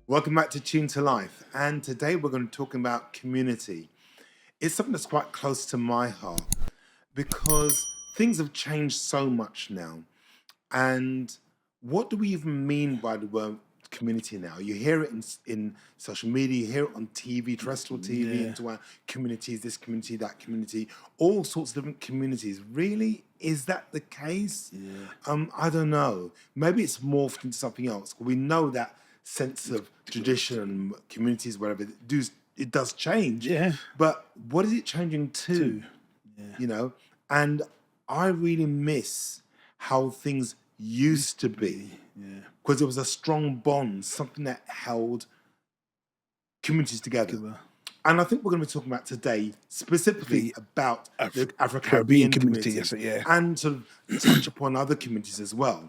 Welcome back to Tune to Life. And today we're going to talk about community. It's something that's quite close to my heart because things have changed so much now. And what do we even mean by the word community now? You hear it in social media, you hear it on TV, terrestrial TV, into our communities, this community, that community, all sorts of different communities. Really? Is that the case? I don't know. Maybe it's morphed into something else. We know that sense of tradition and communities, whatever, it does change. Yeah. But what is it changing to? You know? And I really miss how things used to be. Because there was a strong bond, something that held communities together. And I think we're going to be talking about today specifically about the Afro-Caribbean community, and sort of touch upon other communities as well.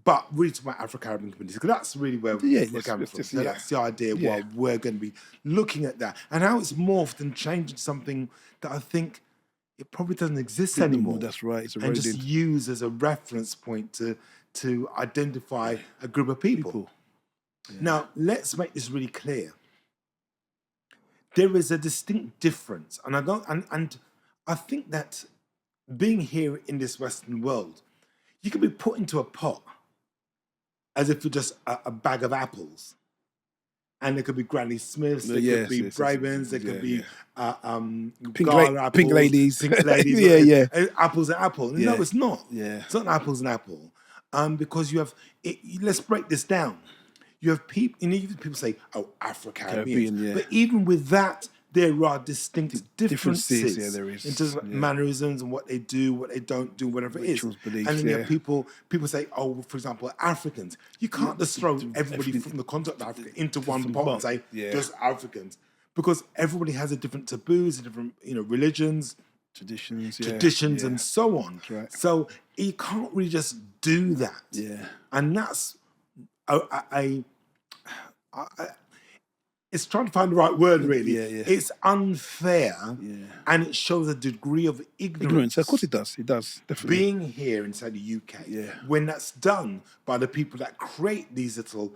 But really talk about Afro-Caribbean communities, because that's really where we're coming from. So that's the idea why we're going to be looking at that and how it's morphed and changed into something that I think it probably doesn't exist anymore. That's right. It's and just use as a reference point to identify a group of people. Now, let's make this really clear. There is a distinct difference, and I think that being here in this Western world, you can be put into a pot as if you're just a bag of apples. And there could be Granny Smiths, there could be Brabants, there could be pink ladies. Apples and apple. No, it's not. It's not apples and apple. Because you have, let's break this down. You have people, people say, oh, Afro-Caribbean. But even with that, there are distinct differences there is. in terms of mannerisms and what they do, what they don't do, whatever it is. Beliefs, and then you have people say, oh, for example, Africans. You can't just throw everybody from the continent of Africa into one pot and say, just Africans. Because everybody has a different taboos, different religions, traditions and so on. Right. So you can't really just do that. And that's it's trying to find the right word, really. It's unfair, and it shows a degree of ignorance. Of course it does. It does, definitely. Being here inside the UK, when that's done by the people that create these little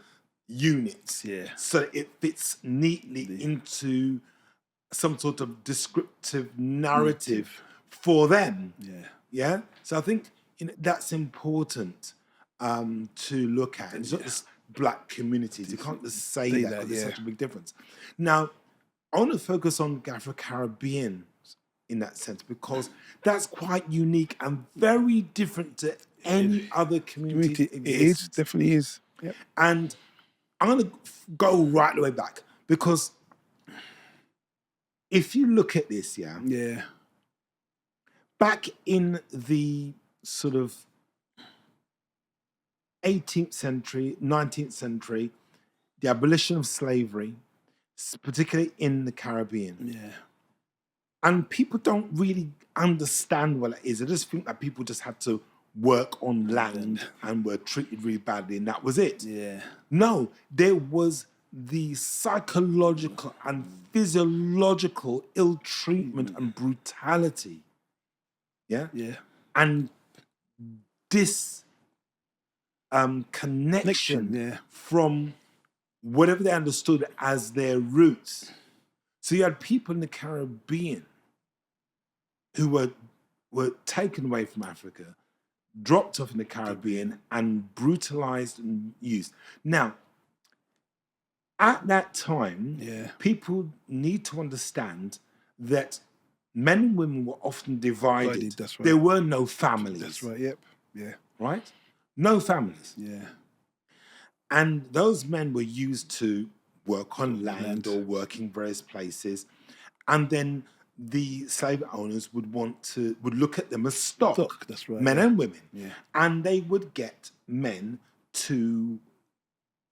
units, so it fits neatly into some sort of descriptive narrative for them. So I think that's important to look at. It's not just Black communities. You can't just say that because there's such a big difference. Now, I want to focus on Afro-Caribbean in that sense, because that's quite unique and very different to any other community. It is, definitely is. And I'm going to go right the way back, because if you look at this, back in the sort of 18th century, 19th century, the abolition of slavery, particularly in the Caribbean. And people don't really understand what it is. They just think that people just had to work on land and were treated really badly, and that was it. No, there was the psychological and physiological ill treatment and brutality. And this connection from whatever they understood as their roots. So you had people in the Caribbean who were taken away from Africa, dropped off in the Caribbean, and brutalized and used. Now, at that time, people need to understand that men and women were often divided. That's right. There were no families. That's right, Right? No families. And those men were used to work on land or work in various places. And then the slave owners would look at them as stock. That's right. Men and women. And they would get men to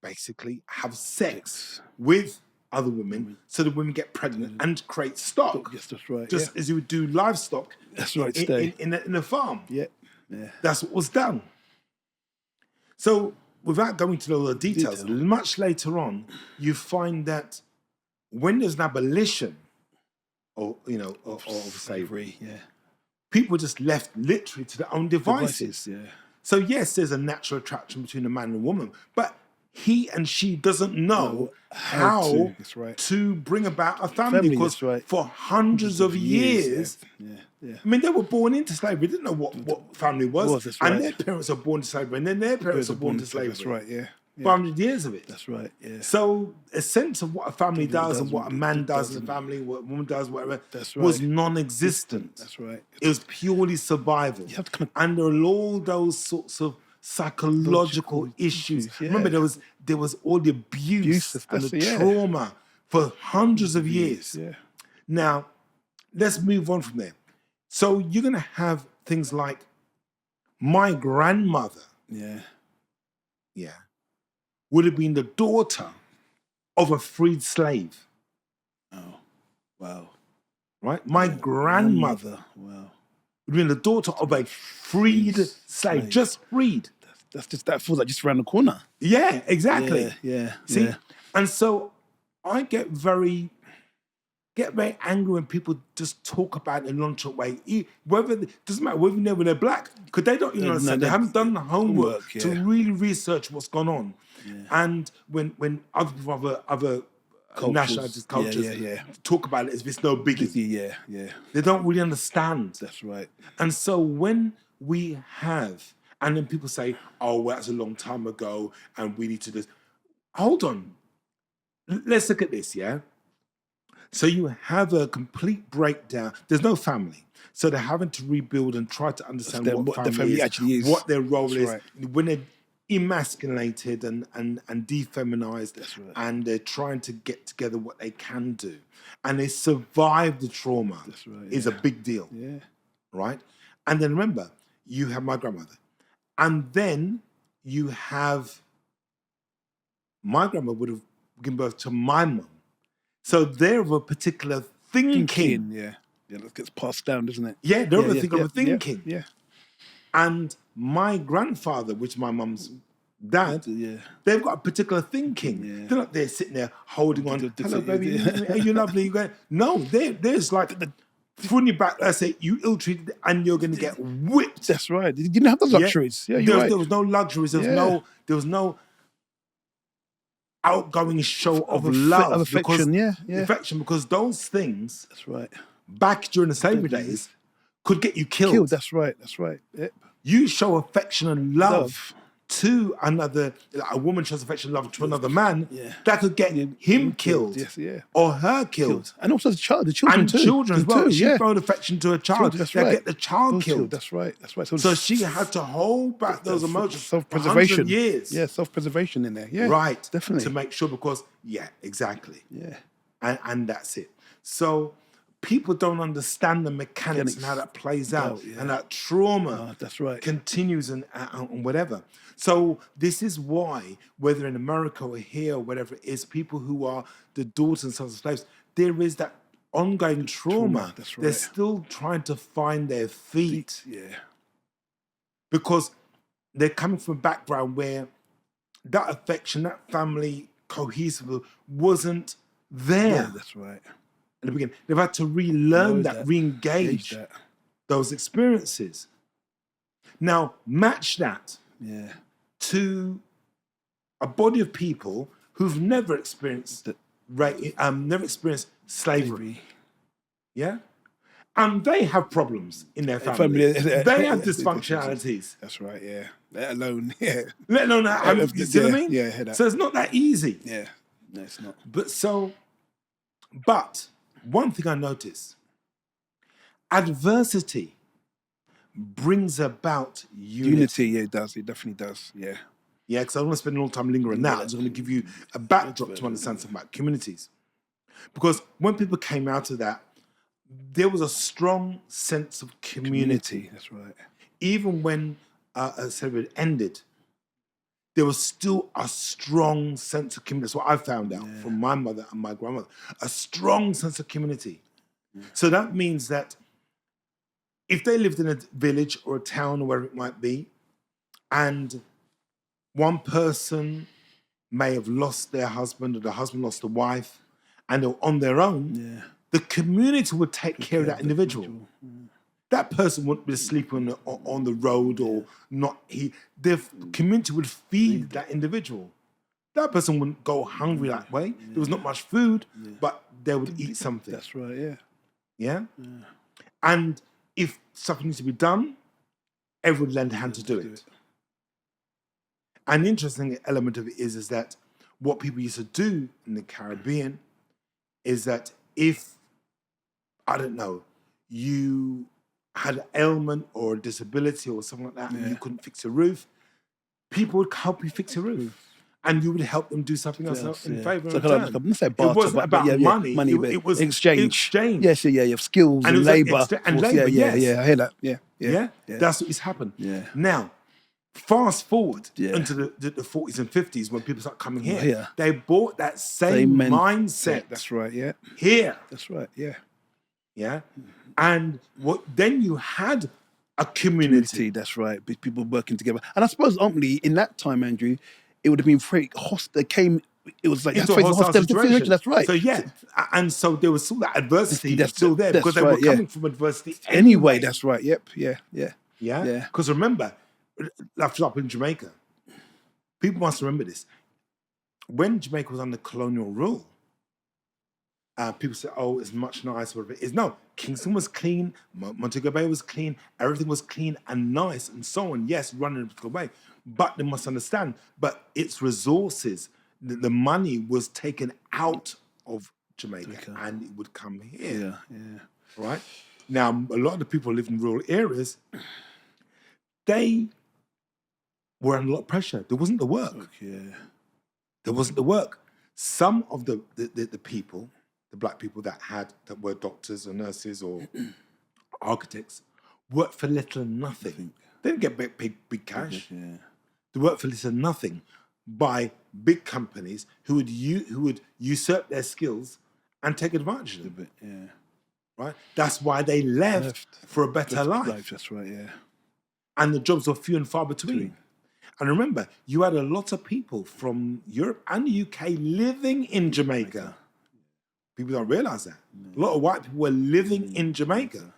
basically have sex with other women, so the women get pregnant and create stock. Yes, that's right. Just as you would do livestock. That's right. In a farm. That's what was done. So, without going into all the details, much later on, you find that when there's an abolition of slavery, people were just left literally to their own devices. So yes, there's a natural attraction between a man and a woman, but he and she doesn't know how how that's right. to bring about a family, because that's right. for hundreds of years, yeah. I mean, they were born into slavery. They didn't know what family was. That's and right. their parents are born to slavery, and then their parents are born to slavery. That's right, yeah. 400 years of it. That's right, yeah. So a sense of what a family does and what a man does in a family, what a woman does, whatever, was non-existent. That's right. It was purely survival. And there are all those sorts of psychological issues. Remember, there was all the abuse and the trauma for hundreds of years. Yeah. Now, let's move on from there. So you're going to have things like my grandmother. Yeah. Would have been the daughter of a freed slave. Oh, wow. Right? My grandmother would have been the daughter of a freed slave, just freed. That feels like just around the corner. Yeah, exactly. Yeah. See? And so I get very angry when people just talk about it in a nonchalant way. Doesn't matter whether they're black, because they don't even understand. They haven't done the homework to really research what's gone on. Yeah. And when other people of other nationalities, cultures talk about it as if it's no biggie. They don't really understand. That's right. And so when we have, and then people say, oh, well, that's a long time ago, and we need to do this. Hold on. Let's look at this, yeah? So you have a complete breakdown. There's no family. So they're having to rebuild and try to understand what family actually is, what their role is. When they're emasculated and defeminized, and they're trying to get together what they can do. And they survive the trauma is a big deal. Yeah. Right? And then remember, you have my grandmother. And then you have my grandma would have given birth to my mum. So they're of a particular thinking. Yeah, that gets passed down, doesn't it? Yeah, they're of a particular thinking. Yeah. And my grandfather, which is my mum's dad, they've got a particular thinking. Yeah. They're not there sitting there holding on. Hello, baby, are you lovely? You going? No, there's like throwing you back. I say you ill-treated, and you're going to get whipped. That's right. You didn't have the luxuries. Yeah, there was no luxuries. There was no outgoing show of love, of affection, affection, because those things, that's right, back during the slavery days, could get you killed. That's right. Yep. You show affection and love to another. A woman shows affection and love to another man. That could get him killed, or her killed, and also the children and too. Children as well. She showed affection to a child. Get the child killed. That's right. So she had to hold back those emotions. Self-preservation. For years. Yeah, self-preservation in there. Yeah, right. Definitely to make sure, because exactly. Yeah, and that's it. So people don't understand the mechanics and how that plays out, and that trauma continues and whatever. So this is why, whether in America or here or whatever it is, people who are the daughters and sons of slaves, there is that ongoing trauma. That's right. They're still trying to find their feet. Yeah. Because they're coming from a background where that affection, that family cohesive wasn't there. Yeah, that's right. In the beginning, they've had to relearn that, re-engage those experiences. Now, match that to a body of people who've never experienced slavery. Yeah, and they have problems in their family. They have dysfunctionalities. That's right. Yeah, let alone you see what I mean? Yeah. So it's not that easy. Yeah, no, it's not. But one thing I notice, adversity brings about unity. Yeah, it does. It definitely does. Yeah. Yeah, because I don't want to spend all the time lingering now. I'm just going to give you a backdrop to understand something about communities. Because when people came out of that, there was a strong sense of community. That's right. Even when slavery ended, there was still a strong sense of community. That's what I found out from my mother and my grandmother. A strong sense of community. Yeah. So that means that if they lived in a village or a town or wherever it might be, and one person may have lost their husband, or the husband lost the wife, and they're on their own, the community would take care of that individual. That person wouldn't be sleeping on the road or not. The community would feed that individual. that person wouldn't go hungry that way. There was not much food, but they would eat something. That's right. Yeah. Yeah? And if something needs to be done, everyone would lend a hand to do it. An interesting element of it is that what people used to do in the Caribbean is that if, I don't know, you had an ailment or a disability or something like that, and you couldn't fix a roof, people would help you fix a roof. And you would help them do something else in favour of return. It wasn't about money. It was exchange. Yes, yeah, you have skills and labour. And labour, yeah, I hear that. Yeah. That's what's happened. Yeah. Now, fast forward into the 40s and 50s when people start coming here. They brought that same mindset. That's right, yeah. Here. That's right, yeah. Yeah. And then you had a community. That's right. People working together. And I suppose ultimately in that time, Andrew, it would have been very hostile. It was like into a hostile situation. That's right. So and so there was still that adversity still there because they were coming from adversity anyway. That's right. Yep. Yeah. Because remember, after up in Jamaica, people must remember this. When Jamaica was under colonial rule, people say, "Oh, it's much nicer." Whatever it is. No, Kingston was clean. Montego Bay was clean. Everything was clean and nice, and so on. Yes, running a particular way. But they must understand, but its resources, the money was taken out of Jamaica and it would come here. Yeah. Right? Now, a lot of the people who live in rural areas, they were under a lot of pressure. There wasn't the work. There wasn't the work. Some of the people, the black people that were doctors or nurses or architects, worked for little or nothing. They didn't get big cash. They worked for little or nothing by big companies who would usurp their skills and take advantage of them. Right? That's why they left for a better life. That's right, yeah. And the jobs were few and far between. And remember, you had a lot of people from Europe and the UK living in Jamaica. People don't realize that. A lot of white people were living in Jamaica,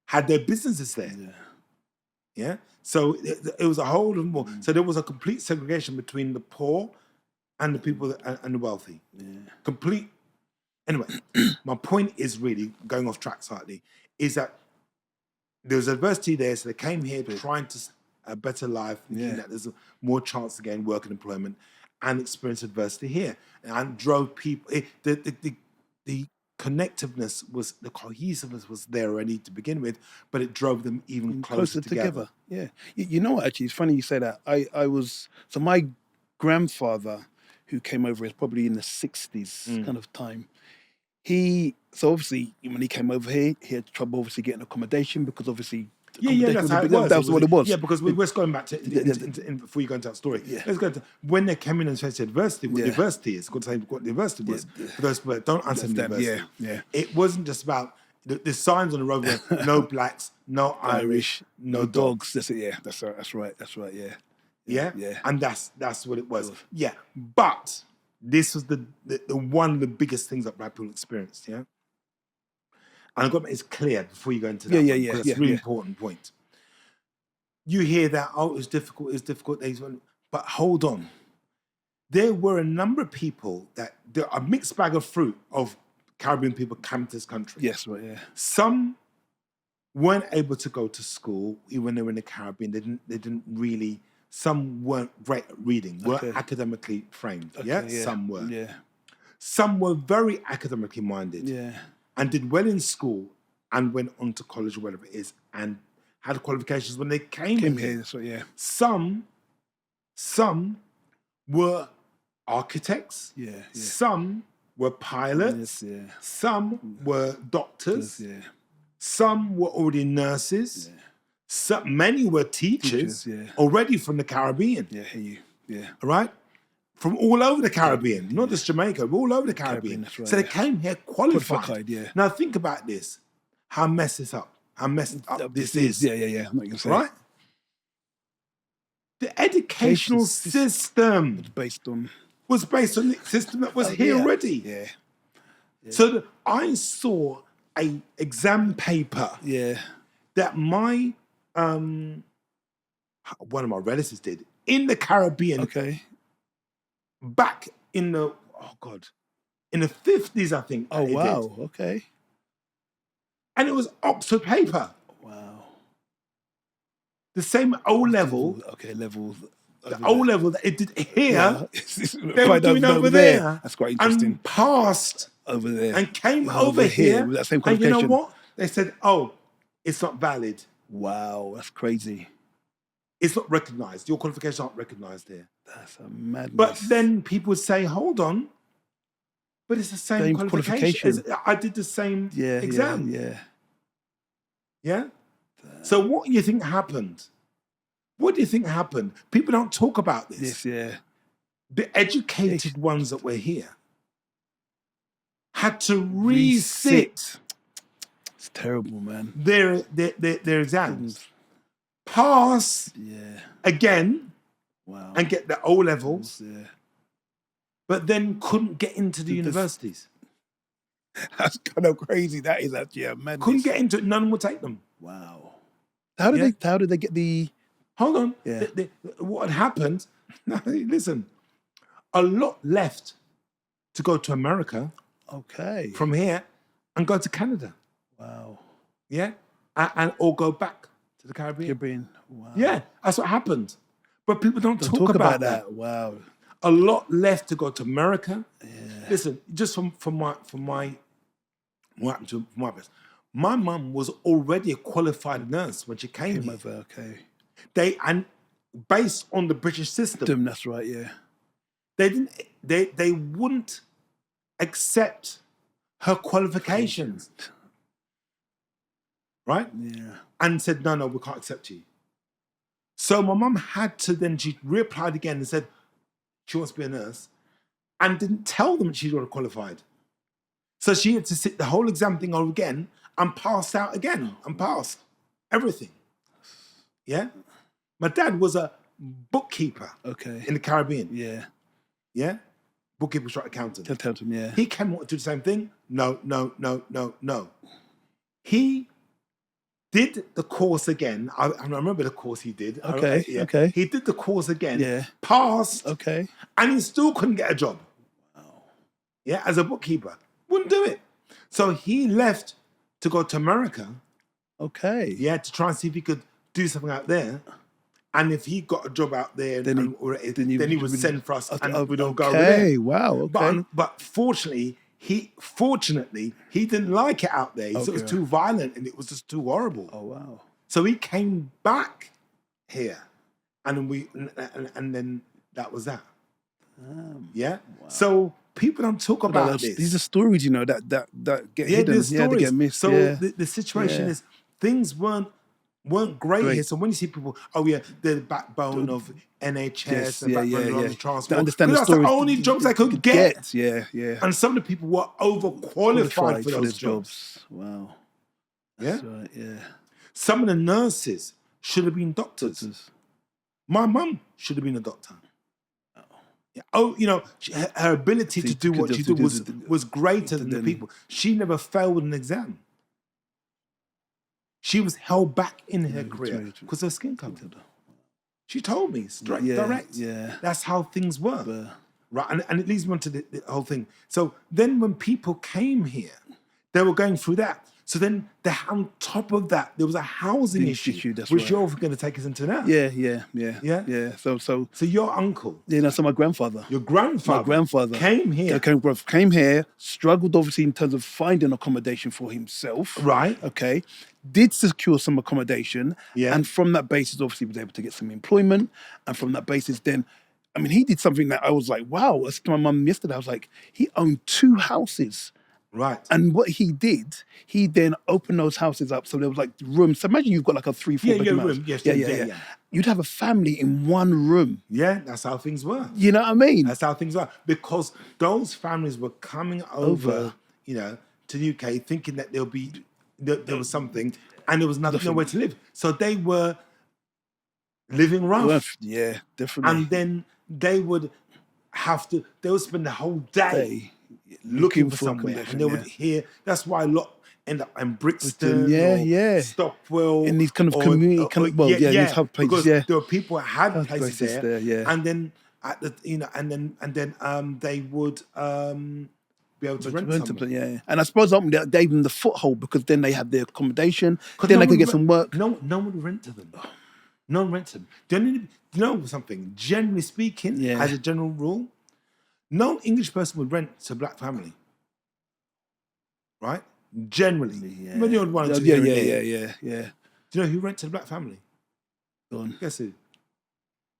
had their businesses there. Yeah. So it was a whole lot more. So there was a complete segregation between the poor and the people and the wealthy. Complete. Anyway, my point is really, going off track slightly, is that there was adversity there. So they came here trying to a better life, thinking that there's more chance to gain work and employment, and experience adversity here, and drove people. The connectiveness was, the cohesiveness was there already to begin with, but it drove them even closer together. Yeah, you know what? Actually, it's funny you say that. My grandfather, who came over, is probably in the 60s kind of time. So obviously when he came over here, he had trouble obviously getting accommodation because obviously. That's how it was. That was what it was. Yeah, because we're going back to before you go into that story. Let's go to when they came in and faced adversity. What diversity is, got to say what the adversity was. For those people that don't understand the diversity, it wasn't just about the signs on the road were no blacks, no Irish, no dogs. That's it. That's right. Yeah, and that's what it was. Yeah, but this was the one of the biggest things that black people experienced. Yeah. And I've got to make it clear before you go into that, because it's a really important point. You hear that, it was difficult, but hold on. There were a number of people a mixed bag of fruit of Caribbean people came to this country. Yes, right, yeah. Some weren't able to go to school, even when they were in the Caribbean. They didn't really, some weren't great at reading, weren't academically framed. Some were. Yeah. Some were very academically minded. Yeah. And did well in school and went on to college or whatever it is and had qualifications when they came here. So, yeah. Some were architects. Yeah. Some were pilots. Some were doctors. Some were already nurses. Many were teachers already from the Caribbean. Yeah, hear you. Yeah. All right? From all over the Caribbean, not just Jamaica, all over the Caribbean. That's right, so they came here qualified. Yeah. Now think about this. How messed up this is. Yeah. I'm not going to say. Right? The educational system was based on the system that was here already. Yeah. So I saw an exam paper that one of my relatives did in the Caribbean. Okay. back in the in the 50s, I think. Oh it wow. did. Okay. And it was Oxford paper. Wow. The same O level, Okay, levels. the O level that it did here, Yeah. they were doing over there. That's quite interesting. And passed Over there. and came Yeah, over here. with that same And you know qualification. what? They said, oh, it's not valid. Wow, that's crazy. It's not recognized. Your qualifications aren't recognized here. That's a madness. But then people would say, hold on, but it's the same qualification. I did the same exam. Yeah? So what do you think happened? What do you think happened? People don't talk about this. The educated ones that were here had to resit. It's terrible, man. Their exams. Pass again and get the O levels, but then couldn't get into the universities. That's kind of crazy. That is actually a madness. Couldn't get into it. None would take them. Wow. How did they get the? Hold on. What had happened? Listen, a lot left to go to America. Okay. From here and go to Canada. Wow. Yeah, and or go back to the Caribbean. Wow. Yeah, that's what happened. But people don't talk about that. Wow. A lot left to go to America. Yeah. Listen, just from my best. My mum was already a qualified nurse when she came here. Over, okay. And based on the British system. That's right. Yeah. They wouldn't accept her qualifications. Right? Yeah. And said, no, we can't accept you. So my mum had to then, she reapplied again and said she wants to be a nurse and didn't tell them she'd already qualified. So she had to sit the whole exam thing over again and passed out again and passed everything. Yeah? My dad was a bookkeeper in the Caribbean. Yeah. Yeah? Bookkeeper, straight accountant. Yeah. He came to do the same thing. No. He did the course again. I remember the course he did. Okay. He did the course again. Yeah. Passed. Okay. And he still couldn't get a job. Wow. Yeah, as a bookkeeper. Wouldn't do it. So he left to go to America. Okay. Yeah, to try and see if he could do something out there. And if he got a job out there, then he would send for us and we'd all go over there. Okay, wow, okay. But fortunately, he didn't like it out there. So it was too violent and it was just too horrible. Oh, wow. So he came back here and then that was that. Yeah? Wow. So people don't talk about this. These are stories, that get hidden. They get missed. So the situation is things weren't great here. So when you see people, they're the backbone of NHS and backbone of transport. They understand the that's stories. The only jobs they could get. Yeah. And some of the people were overqualified for those jobs. Wow. Yeah? That's right, yeah. Some of the nurses should have been doctors. My mum should have been a doctor. Her ability to do what she did was greater than the people. She never failed an exam. She was held back in her career because of her skin color. She told me straight, direct. Yeah. That's how things were. Right, and it leads me on to the whole thing. So then when people came here, they were going through that. So then on top of that, there was a housing issue which you're going to take us into now. Yeah. So your uncle. So my grandfather. Your grandfather. My grandfather. Came here. Came here, struggled obviously in terms of finding accommodation for himself. Right. Okay. Did secure some accommodation. Yeah. And from that basis, obviously was able to get some employment. And from that basis then, he did something that I was like, wow. I said to my mum yesterday, I was like, he owned 2 houses. Right. And what he did, he then opened those houses up so there was like rooms. So imagine you've got like a 3-4 bedroom house. Room. Yes, yeah. You'd have a family in one room. Yeah, that's how things were. You know what I mean? That's how things were. Because those families were coming over to the UK thinking that there was something and there was nowhere to live. So they were living rough. Yeah, definitely. And then they would spend the whole day looking for somewhere, and they would hear. That's why a lot end up in Brixton, Stockwell, in these kind of community, these hub places. Because there were people who had places there, and then at the and then they would be able to rent somewhere. Yeah. And I suppose ultimately that gave them the foothold because then they had their accommodation, 'Cause then no they could one get some work. No one would rent to them. No one rents them. Do you know something? Generally speaking, Yeah. as a general rule, no English person would rent to a black family. Right? Generally. Yeah. Maybe on one or two Yeah, here and yeah. there. Do you know who rents to a black family? Go on. Guess who?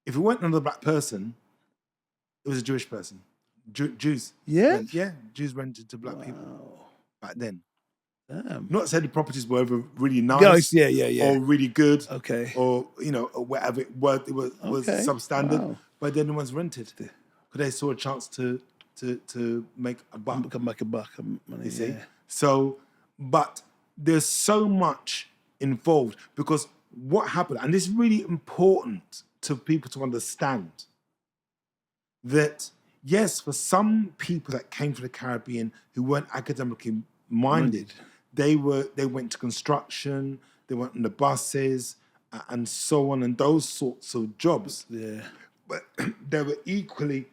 If it weren't another black person, it was a Jewish person. Jews. Yeah? Jews rented to black people back then. Damn. Not saying the properties were ever really nice, Yeah. or really good, Okay. or or whatever it was Okay. substandard. Wow. But then it was rented because they saw a chance to make a buck. Come back a buck. Money, You see, yeah. so but there's so much involved because what happened, and this is really important to people to understand that yes, for some people that came from the Caribbean who weren't academically minded, they went to construction, they went on the buses, and so on, and those sorts of jobs. Yeah. But they were equally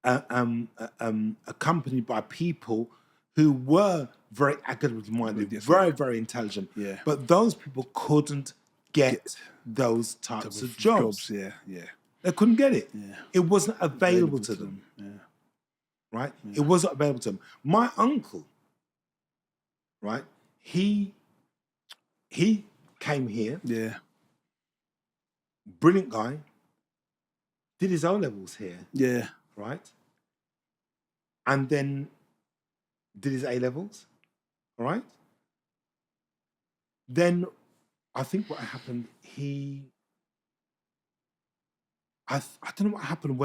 accompanied by people who were very academically minded, very intelligent. Yeah. But those people couldn't get those types of jobs. Yeah. They couldn't get it. Yeah. It wasn't available to them. Yeah. Right? It wasn't available to them. My uncle, right? He came here, Yeah. brilliant guy, did his O-levels here, Yeah. right? And then did his A-levels, all right? Then I think what happened, I don't know what happened,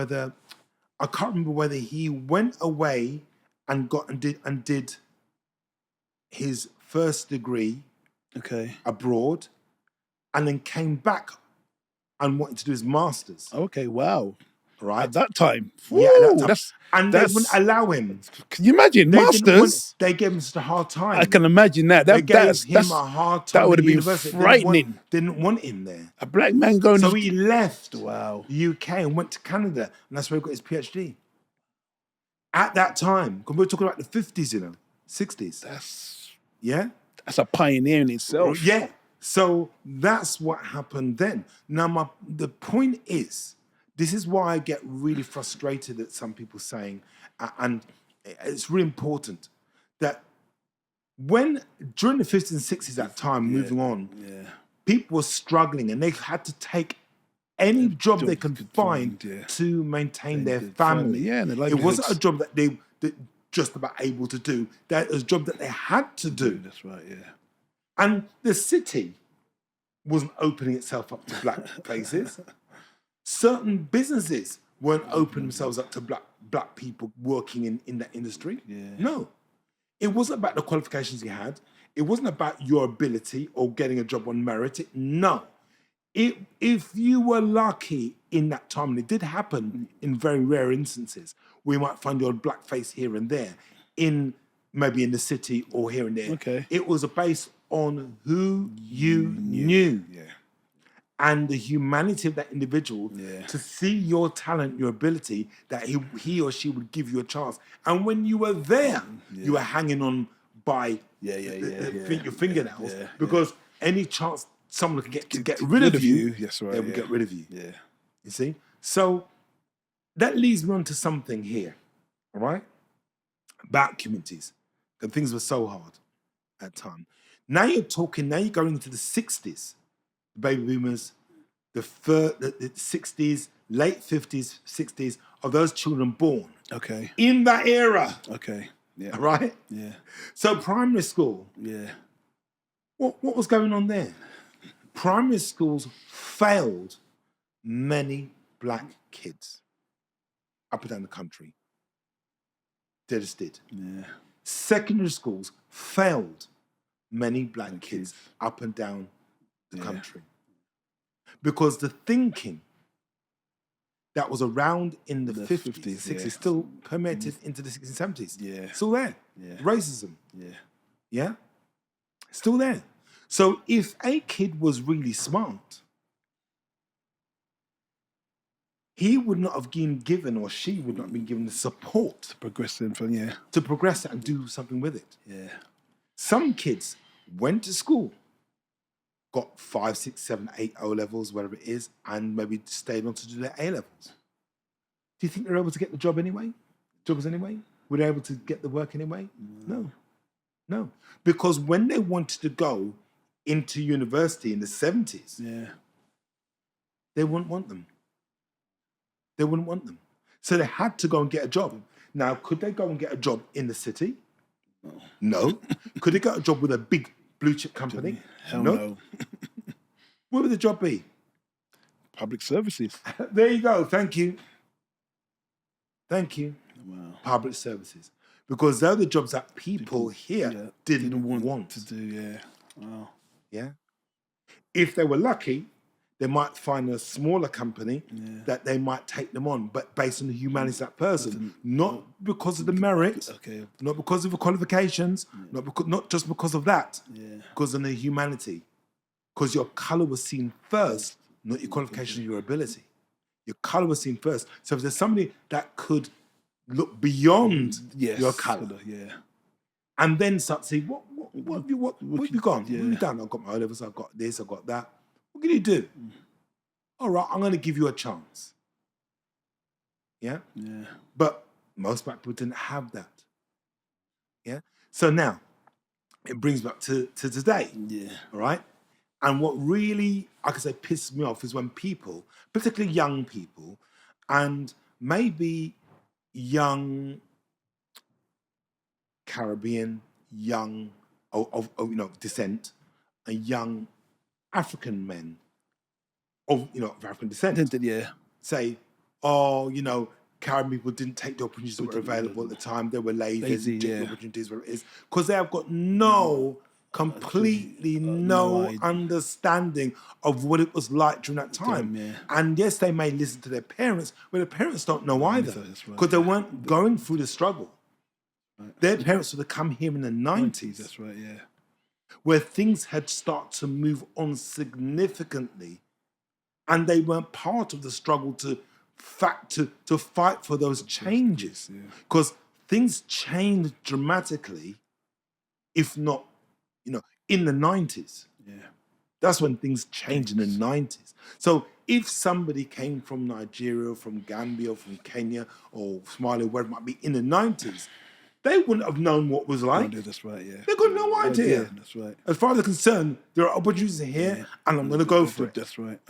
I can't remember whether he went away and did his first degree Okay. abroad and then came back and wanted to do his master's. Okay. Wow. Right? At that time. Yeah, at that time. And they wouldn't allow him. Can you imagine? Masters? They gave him such a hard time. I can imagine that. They gave him a hard time. That would have been university. frightening. Didn't want him there. A black man going So he left wow. the UK and went to Canada, and that's where he got his PhD. At that time, because we're talking about the 50s, 60s. That's a pioneer in itself. Yeah. So that's what happened then. Now, the point is, this is why I get really frustrated at some people saying, and it's really important, that during the 50s and 60s at that time, moving on, people were struggling and they had to take any job they could find to maintain their family. Yeah, and it wasn't a job that they just about able to do. That was a job that they had to do. That's right, yeah. And the city wasn't opening itself up to black faces. Certain businesses weren't opening themselves up to black people working in that industry. Yeah. No. It wasn't about the qualifications you had. It wasn't about your ability or getting a job on merit. No. If you were lucky in that time, and it did happen in very rare instances, we might find your black face here and there, maybe in the city or here and there. Okay. It was based on who you knew. Yeah. And the humanity of that individual to see your talent, your ability, that he or she would give you a chance. And when you were there, you were hanging on by your fingernails because any chance someone could get rid of you, they would get rid of you. Yeah. You see? So that leads me on to something here, all right? About communities. And things were so hard at the time. Now you're going into the 60s. The baby boomers, the 60s, late 50s, 60s, of those children born. Okay. In that era. Okay. Yeah. Right? Yeah. So primary school. Yeah. What was going on there? Primary schools failed many black kids up and down the country. They just did. Yeah. Secondary schools failed many black kids up and down the country. Because the thinking that was around in the 50s, 60s, still permeated into the 60s and 70s. Yeah. Still there. Yeah. Racism. Yeah. Yeah? Still there. So if a kid was really smart, he would not have been given, or she would not have been given the support Progressing from, yeah. to progress it and do something with it. Yeah. Some kids went to school, got 5, 6, 7, 8 O levels, whatever it is, and maybe stayed on to do their A levels. Do you think they're able to get the job anyway? Jobs anyway? Were they able to get the work anyway? No. Because when they wanted to go into university in the 70s, they wouldn't want them. They wouldn't want them. So they had to go and get a job. Now, could they go and get a job in the city? No. Could they get a job with a big blue chip company? Hell no. Where would the job be? Public services. There you go. Thank you. Thank you. Wow. Public services. Because they're the jobs that people here didn't want to do. Yeah. Wow. Yeah. If they were lucky, they might find a smaller company that they might take them on, but based on the humanities of that person, not because of the merit, not because of the qualifications, not just because of that, because of the humanity. Because your colour was seen first, not your qualification or your ability. Your colour was seen first. So if there's somebody that could look beyond your colour, and then start to see what have you got? What have you done? I've got my O-levels, I've got this, I've got that. What can you do? All right, I'm going to give you a chance. Yeah? But most black people didn't have that. Yeah? So now, it brings me up to today. All right? And what really, I could say, pisses me off is when people, particularly young people, and maybe young Caribbean, young of descent, and young African men of African descent, say, Caribbean people didn't take the opportunities that were available at the time. They were lazy, the opportunities where it is, because they have got completely no understanding of what it was like during that time. And yes, they may listen to their parents, but their parents don't know either, because they weren't going through the struggle. Their parents would have come here in the 90s. That's right, where things had started to move on significantly, and they weren't part of the struggle to fight for those changes. Because things changed dramatically, if not, in the 90s. That's when things changed in the 90s. So if somebody came from Nigeria, or from Gambia, or from Kenya, or Somalia, wherever it might be, in the 90s, they wouldn't have known what it was like. That's right, They got no idea. That's right. As far as they're concerned, there are opportunities here, and I'm going to go for it. That's right.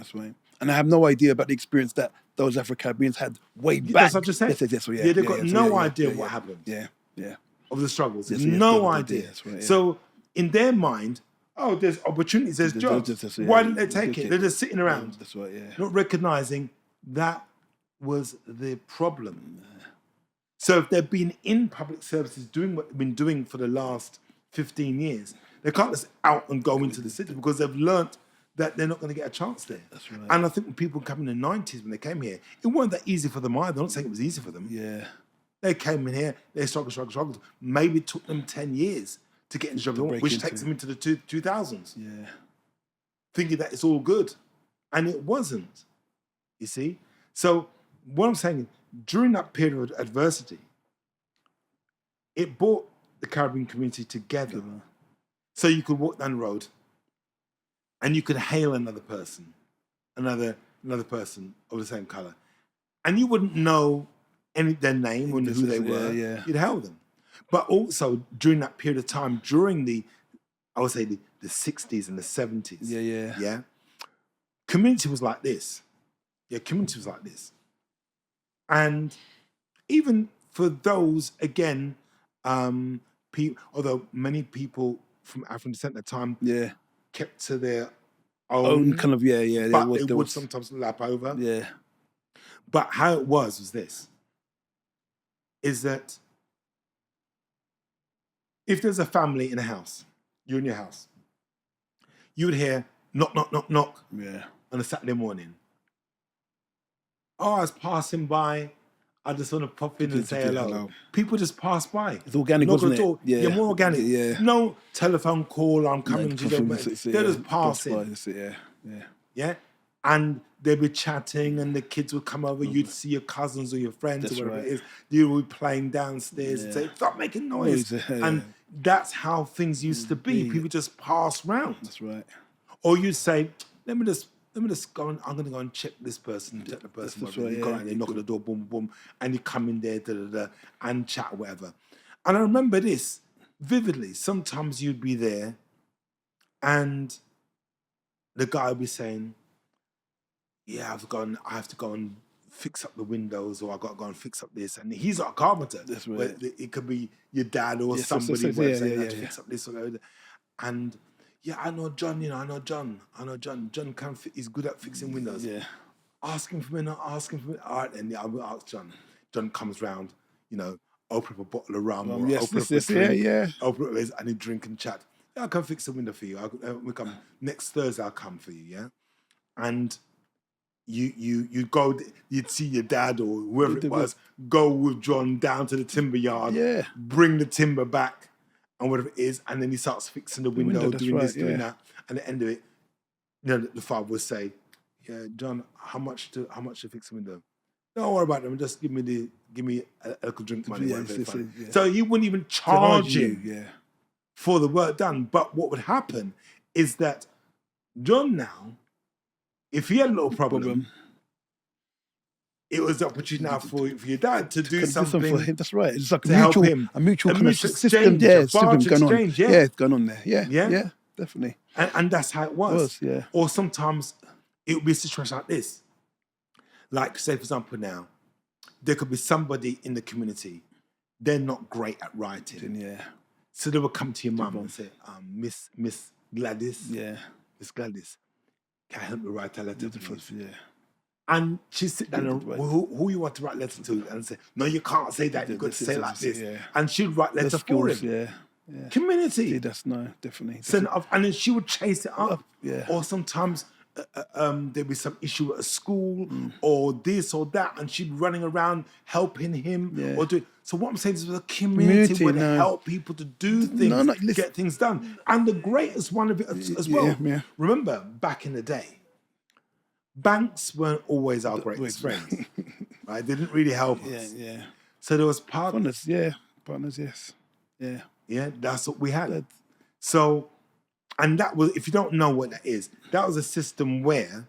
And I have no idea about the experience that those Afro-Caribbeans had way back. That's what I'm just saying. They've got no idea what happened. Of the struggles. No idea. That's right, So in their mind, there's opportunities, there's jobs. Why didn't they take it? They're just sitting around. That's right, not recognizing that was the problem. So if they've been in public services doing what they've been doing for the last 15 years, they can't just out and go into the city, because they've learnt that they're not going to get a chance there. That's right. And I think when people come in the 90s, when they came here, it wasn't that easy for them either. I'm not saying it was easy for them. They came in here, they struggled. Maybe it took them 10 years to get into the job, which takes them into the 2000s. Thinking that it's all good. And it wasn't, you see? So what I'm saying, during that period of adversity, it brought the Caribbean community together. So you could walk down the road and you could hail another person of the same colour. And you wouldn't know their name, wouldn't know who they were. You'd hail them. But also during that period of time, during the 60s and the 70s. Community was like this. Community was like this. And even for those, again, although many people from African descent at the time kept to their own kind of, but they would sometimes lap over. But how it was this, is that if there's a family in a house, you're in your house, you would hear knock, knock, knock, knock on a Saturday morning. I was passing by, I just want to pop in and say hello. People just pass by. It's organic, wasn't it? Yeah, more organic. No telephone call, I'm coming to you. They're just passing. Yeah. And they'd be chatting and the kids would come over, you'd see your cousins or your friends That's or whatever right. it is, you would be playing downstairs and say, stop making noise. And that's how things used to be. People just pass round. That's right. Or you'd say, let me just go and I'm gonna go and check this person, check the person. That's Whatever. right, You go yeah. out there, knock on the door, boom, boom, and you come in there, and chat, whatever. And I remember this vividly. Sometimes you'd be there, and the guy would be saying, "Yeah, I have to go and fix up the windows, or I got to go and fix up this." And he's not a carpenter. That's right. But it could be your dad or Yes, somebody saying, I have to fix up this or that. And yeah, I know John. I know John. John can. He's good at fixing windows. Yeah. Ask him for me. Ask him for me. All right, and I will ask John. John comes round. Open up a bottle of rum or Yes, open up a yes, drink. yeah. Open up and he drink and chat. Yeah, I can fix the window for you. We come next Thursday. I'll come for you. Yeah, and you go. You'd see your dad or whoever it was go with John down to the timber yard. Yeah. Bring the timber back and whatever it is, and then he starts fixing the window, doing this, doing that. And at the end of it, the father would say, "Yeah, John, how much to fix the window? Don't worry about them. Just give me a little drink money." So he wouldn't even charge you for the work done. But what would happen is that John now, if he had a little problem, it was the opportunity now for your dad to do something for him. That's right. It's like to help him. A mutual kind of system. exchange, Yeah, a barter going on. exchange, Yeah, going on there. Yeah, definitely. And that's how it was. Yeah. Or sometimes it would be a situation like this. Like, say, for example, now, there could be somebody in the community, they're not great at writing. Yeah. So they would come to your mum and say, Miss Gladys. Yeah. Miss Gladys, can I help you write a letter? Yeah. And she'd sit down and who you want to write a letter to and say, no, you can't say that, you've got to say like this. Yeah. And she'd write letter for him. Yeah. Community. See, that's definitely. And then she would chase it up. Yeah. Or sometimes there'd be some issue at a school or this or that, and she'd running around helping him or doing. So what I'm saying is, the community would help people to do things, get things done. And the greatest one of it as well. Yeah. Remember, back in the day, banks weren't always our greatest friends. Right? They didn't really help us. Yeah. So there was partners. Partners, yes. Yeah. Yeah, that's what we had. So, and that was, if you don't know what that is, that was a system where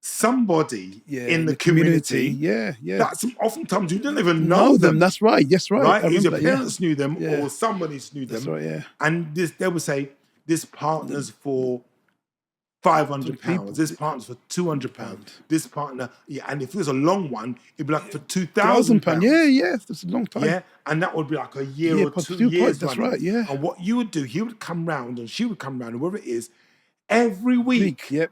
somebody in the community, that's oftentimes you don't even know them. That's right. Yes, right. Either your parents knew them or somebody knew them. That's right. Yeah. And they would say, this partner's for £500. This partner's for £200. This partner, and if it was a long one, it'd be like for £2,000. Yeah, that's a long time. Yeah, and that would be like a year or 2 years. That's right. Yeah. And what you would do, he would come round and she would come round, whoever it is, every week. Yep.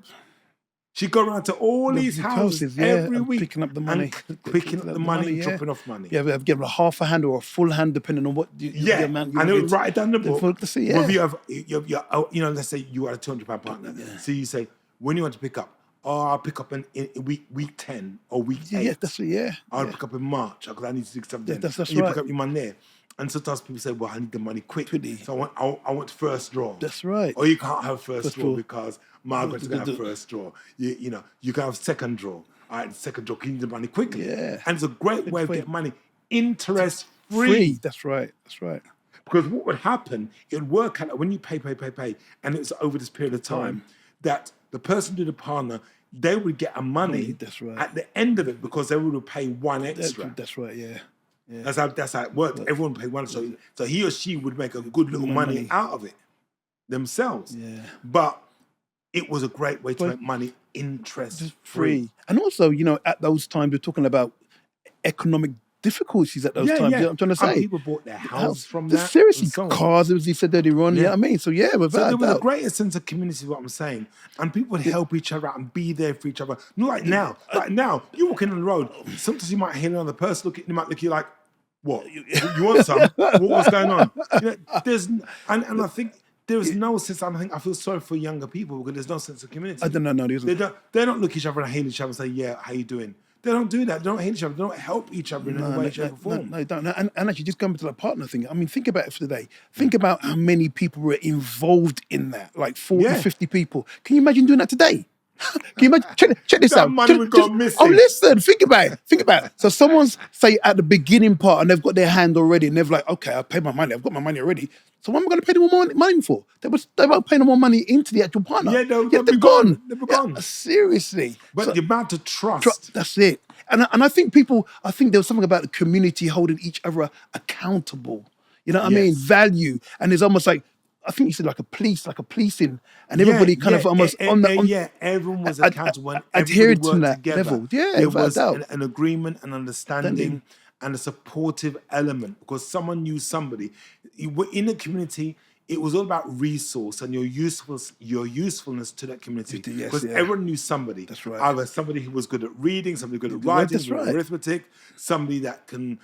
She'd go around to all these houses every week, picking up the money, picking up the money, dropping off money. Yeah, we have given a half a hand or a full hand, depending on what. The amount and it would write it down the book. To see, If you have, let's say you are a £200 partner. So you say, when you want to pick up, I'll pick up in week 10 or week 8. Yeah, that's it. I'll pick up in March because I need to do something. That's and you pick up your money there. And sometimes people say, well, I need the money quickly. So I want first draw. That's right. Or you can't have first draw because Margaret's going to have first draw. You can have second draw. All right, second draw, you need the money quickly. Yeah. And it's a great way of getting money interest free. That's right. Because what would happen, it would work out when you pay, and it's over this period of time, that the person to the partner, they would get a money at the end of it because they would pay one extra. That's right, yeah. That's how it worked. Everyone paid one, so he or she would make a good little money out of it themselves. Yeah. But it was a great way to make money interest free. And also, at those times, we're talking about economic difficulties at those times. You know what I'm trying to say? And people bought their house from that. Seriously, cars, as you said earlier on. Yeah, I mean, so there was a greater sense of community, is what I'm saying. And people would help each other out and be there for each other. Not like now. Like now, you walk in on the road, sometimes you might hear another person they might look at you like, what? You want some? What's going on? And I think there is no sense. I feel sorry for younger people because there's no sense of community. I don't know. They don't look at each other and hail each other and say, yeah, how you doing? They don't do that. They don't hate each other. They don't help each other in any way, shape, or form. No, they don't. And actually, just going to the partner thing, I mean, think about it for today. Think about how many people were involved in that, like 40, 50 people. Can you imagine doing that today? Can you imagine? Check this That out. money would go Oh, missing. listen, think about it. Think about it. So someone's, say, at the beginning part and they've got their hand already and they're like, okay, I paid my money. I've got my money already. So what am I going to pay them more money for? They won't pay no more money into the actual partner. Yeah, they'll They're be gone. gone. They'll be Yeah, gone. seriously. But So, the amount of trust. that's it. And I think I think there was something about the community holding each other accountable. You know what I mean? Yes. Value. And it's almost like, I think you said like a policing, and everybody kind of almost everyone was accountable and everybody adhered to worked that together. level. Yeah, There without a was doubt. an agreement, an understanding, Standing. and a supportive element because someone knew somebody. You were in a community. It was all about resource and your usefulness to that community Yes, because yeah. everyone knew somebody. That's right. Either somebody who was good at reading, somebody good at Well, writing, that's good at right. arithmetic, somebody that can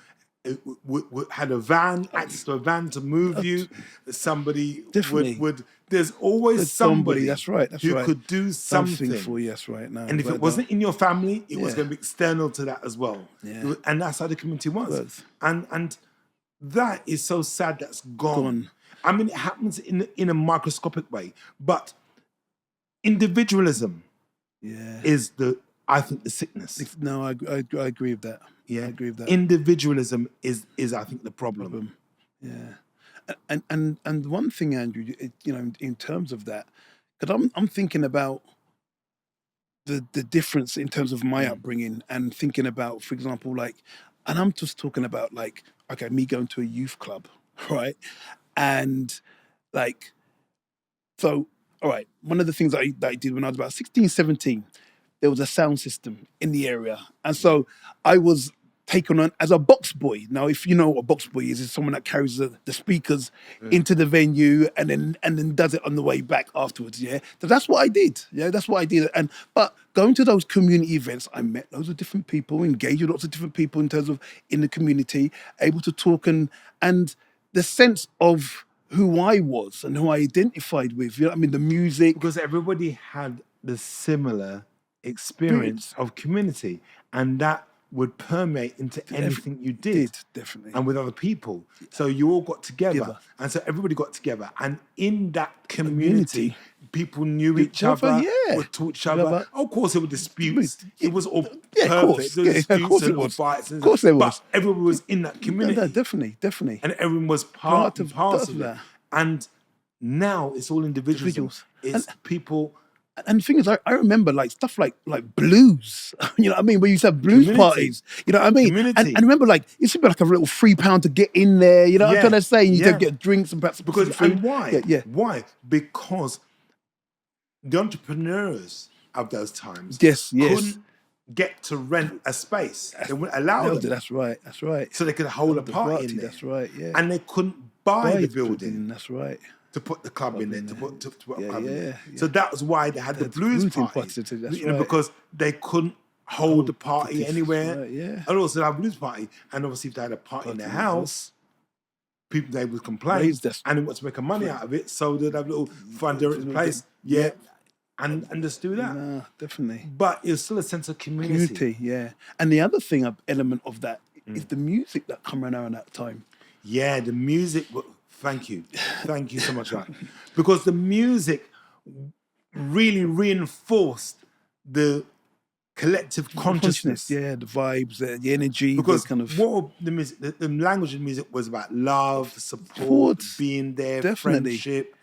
had a van, access to a van to move you. Somebody Definitely. would. There's always somebody. That's right. That's who right. could do something for you. That's right. No, and if it without wasn't in your family, it was Yeah. going to be external to that as well. Yeah. And that's how the community was. Was. And that is so sad that's gone. Gone. I mean, it happens in a microscopic way, but individualism Yeah. is I think the sickness. No, I agree with that. Yeah, I agree with that. Individualism is I think the problem. Yeah, and one thing, Andrew, in terms of that, because I'm thinking about the difference in terms of my upbringing and thinking about, for example, like, and I'm just talking about like, okay, me going to a youth club, right, and like, so all right, one of the things that I did when I was about 16, 17, there was a sound system in the area, and so I was taken on as a box boy. Now, if you know what a box boy is, it's someone that carries the speakers into the venue and then does it on the way back afterwards. Yeah, so that's what I did. Yeah, that's what I did. But going to those community events, I met loads of different people, engaged with lots of different people in terms of in the community, able to talk and the sense of who I was and who I identified with. You know what I mean? The music. Because everybody had the similar experience of community, and that would permeate into anything you did. Definitely. And with other people. So you all got together. And so everybody got together. And in that community, people knew each other, would talk to each other. Of course, there were disputes. It was all perfect. There were disputes and fights. Of course there was. But everyone was in that community. No, definitely. And everyone was part and parcel of that. And now it's all individuals. It's people. And the thing is, I remember like stuff like blues, you know what I mean? Where you used to have blues parties, you know what I mean? And remember, like, it used to be like a little £3 to get in there, you know what I'm trying to say? And you don't get drinks and perhaps because food. And why? Yeah. Why? Because the entrepreneurs of those times couldn't get to rent a space. They wouldn't allow them. That's right. So they could hold a party in there. That's right, yeah. And they couldn't buy the building. That's right. To put the club in there, to put a club in there. Yeah. So that was why they had the blues parties. That's because they couldn't hold the party anywhere. Right, yeah. And also have a blues party. And obviously if they had a party in their house, people they would complain and they want to make money out of it. So they'd have a little fun during the place. Yeah. And just do that. No, definitely. But it's still a sense of community. Yeah. And the other element of that is the music that come around that time. Yeah, the music. Thank you so much, right? Because the music really reinforced the collective consciousness. Yeah, the vibes, the energy. Because the kind of what the music, the language of music was about love, support, being there, friendship,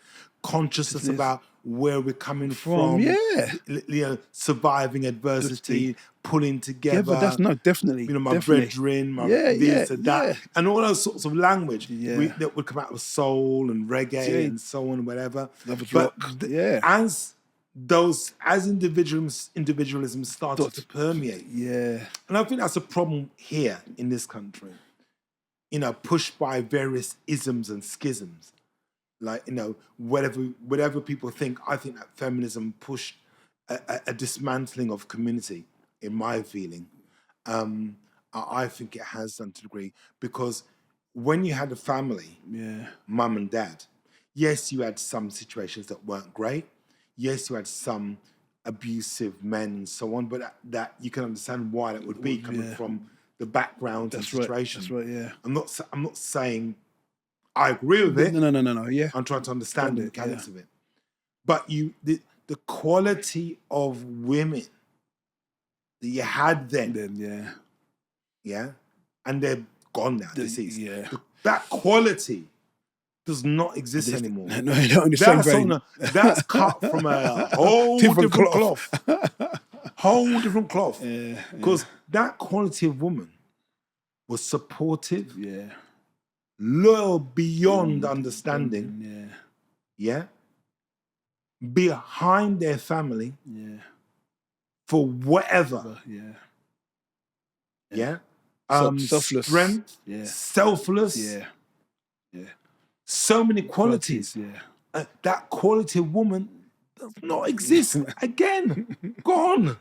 consciousness about where we're coming from. Yeah, surviving adversity, pulling together. Definitely. My brethren, my this and that, and all those sorts of language that would come out of soul and reggae and so on, whatever. But as individualism started to permeate, and I think that's a problem here in this country. Pushed by various isms and schisms. Like, whatever people think, I think that feminism pushed a dismantling of community, in my feeling. I think it has done to a degree, because when you had a family, mum and dad, yes, you had some situations that weren't great. Yes, you had some abusive men and so on, but that you can understand why that would be coming from the background and situation. That's right, yeah. I'm not saying I agree with it. No, yeah. I'm trying to understand the mechanics of it. But the quality of women that you had then, yeah, and they're gone now, deceased. Yeah. That quality does not exist anymore. No, in the same vein. That's cut from a whole different cloth. Whole different cloth. Because that quality of woman was supportive, loyal beyond understanding, behind their family, for whatever, Selfless, strength, selfless, so many qualities. That quality of woman does not exist again. Gone.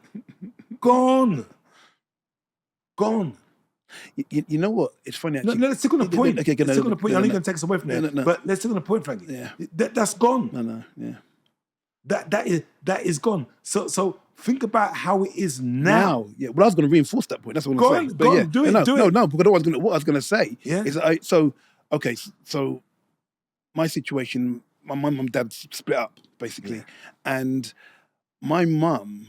You know what? It's funny actually. No, let's stick on the point. Okay, let's stick on the point. I'm not going to take us away from that. But let's stick on the point, Frankie. Yeah. That's gone. Yeah. That is gone. So think about how it is now. Yeah. Well, I was going to reinforce that point. That's what I'm saying. Go on, do it. No. Because what I was going to say is so my situation. My mum and dad split up basically, and my mum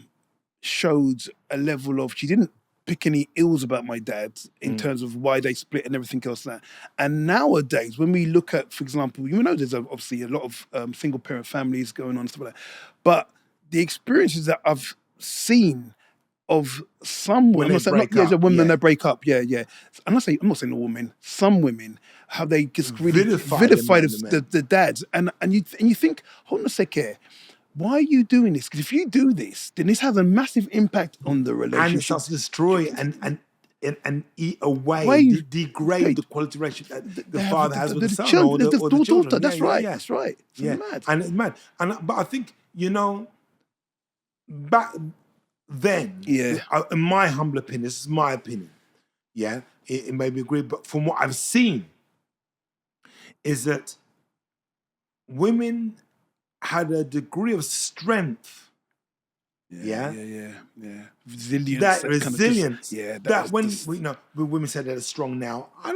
showed a level of, she didn't pick any ills about my dad in terms of why they split and everything else like that. And nowadays, when we look at, for example, you know, there's obviously a lot of single parent families going on and stuff like that, but the experiences that I've seen of some women, when they break up, I'm not saying all women, some women, how they just really vilify the dads, and you think, hold on a sec here, why are you doing this? Because if you do this, then this has a massive impact on the relationship. And it starts to destroy and eat away, degrade the quality relationship that the father has with the son or the children. That's right. It's mad. And it's mad. But I think, you know, back then, in my humble opinion, this is my opinion, it may be agreed, but from what I've seen, is that women had a degree of strength, resilience. That resilience, that when women say they're strong now, I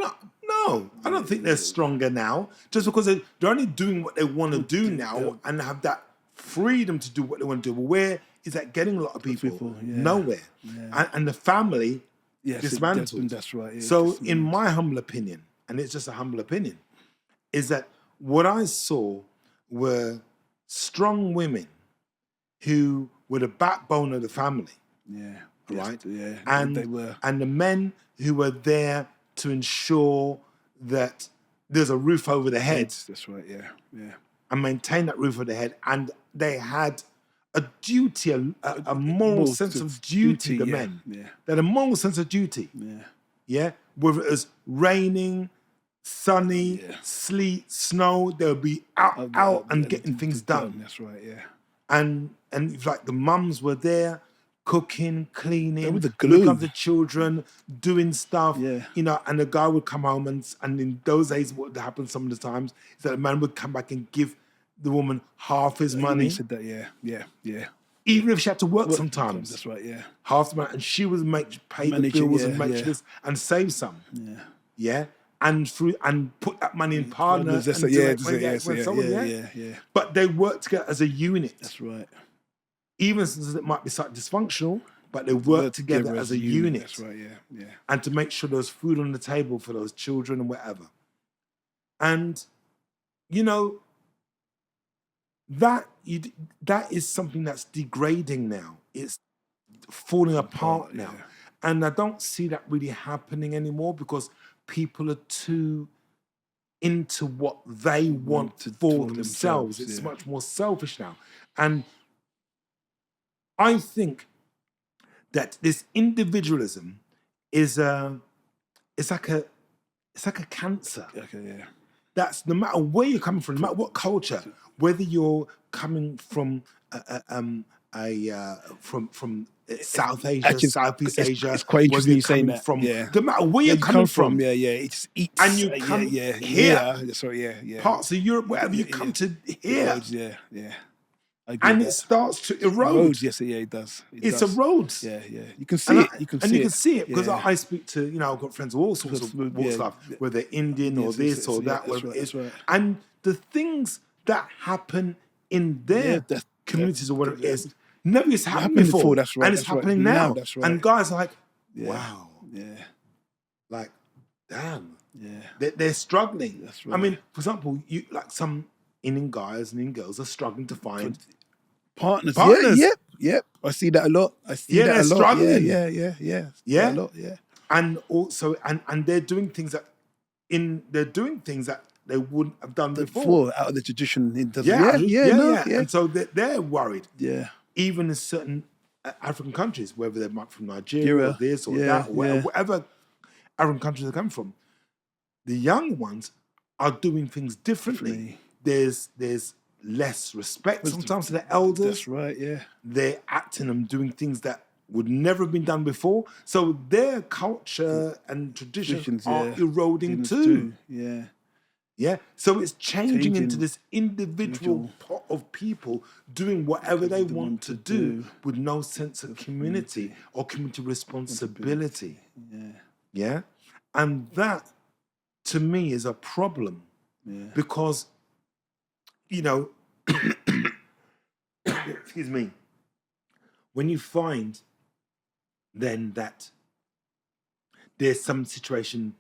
don't think they're stronger now. Just because they're only doing what they want to do now and have that freedom to do what they want to do. But where is that getting a lot of people? Nowhere. And the family dismantled. That's right. So in my humble opinion, and it's just a humble opinion, is that what I saw were strong women who were the backbone of the family. Right? And they were. And the men who were there to ensure that there's a roof over their heads. That's right, yeah. And maintain that roof over their head. And they had a duty, a moral sense of duty, the men. They had a moral sense of duty. Yeah? Whether it was raining, sunny, sleet, snow, they'll be out and getting things done. That's right, And it's like the mums were there, cooking, cleaning, with the glue. looking after the children, doing stuff, you know, and the guy would come home and in those days what happened some of the times is that the man would come back and give the woman half his money. He said that, yeah. Even if she had to work sometimes. That's right, half the money, and she would pay the bills and make this and save some. And put that money in partner. But they worked together as a unit. That's right. Even since it might be slightly dysfunctional, but they worked together as a unit. That's right, yeah. And to make sure there was food on the table for those children and whatever. And, you know, that is something that's degrading now. It's falling apart now. And I don't see that really happening anymore because people are too into what they want for themselves. It's much more selfish now. And I think that this individualism is it's like a cancer. That's no matter where you're coming from, no matter what culture, whether you're coming from from South Asia, Southeast Asia. It's quite interesting you saying that. No matter where you're coming from, it just eats. And you come here, sorry, parts of Europe, wherever you come to here, and it starts to erode. Yes, it does. It erodes. You can see it. You can see it because I speak to, you know, I've got friends of all sorts of stuff, whether Indian or this or that, whatever it is. And the things that happen in their communities or whatever it is, never used to happen happened before. before, that's right, And it's that's right. happening Now, now. that's right. And guys are like, Yeah. wow, Yeah. like, damn. Yeah. They're struggling. That's I right. mean, for example, you like some Indian guys and Indian girls are struggling to find Partners. Partners. Yep. I see that a lot. I see Yeah, that they're a lot. struggling. Yeah. Yeah. A lot. Yeah. And also, and they're doing things that they wouldn't have done before. Before out of the tradition, it doesn't. Yeah. And so they're worried. Yeah. Even in certain African countries, whether they're from Nigeria or this or that, or whatever African countries they come from, the young ones are doing things differently. There's less respect sometimes to the elders. That's right. Yeah. They're acting and doing things that would never have been done before. So their culture and traditions are eroding too. Yeah. Yeah. So it's changing into this individual pot of people doing whatever they want to do with no sense of community or community responsibility. Yeah. Yeah. And that, to me, is a problem. Yeah. Because, you know, excuse me, when you find then that there's some situation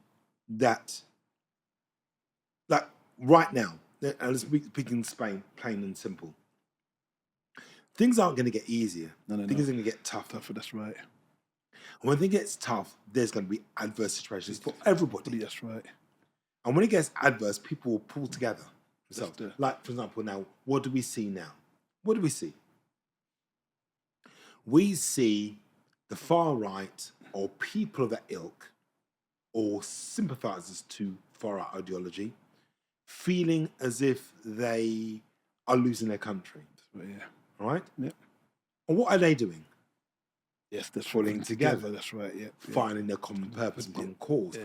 that, like right now, let's speak in Spain, plain and simple. Things aren't going to get easier. Things are going to get tougher. That's right. And when it gets tough, there's going to be adverse situations for everybody. That's right. And when it gets adverse, people will pull together. So, like, for example, now, what do we see now? What do we see? We see the far right or people of that ilk or sympathizers to far right ideology feeling as if they are losing their country. Yeah. Right? Yep. And what are they doing? Yes, they're falling together. That's right. Yeah. Finding their common purpose and common cause.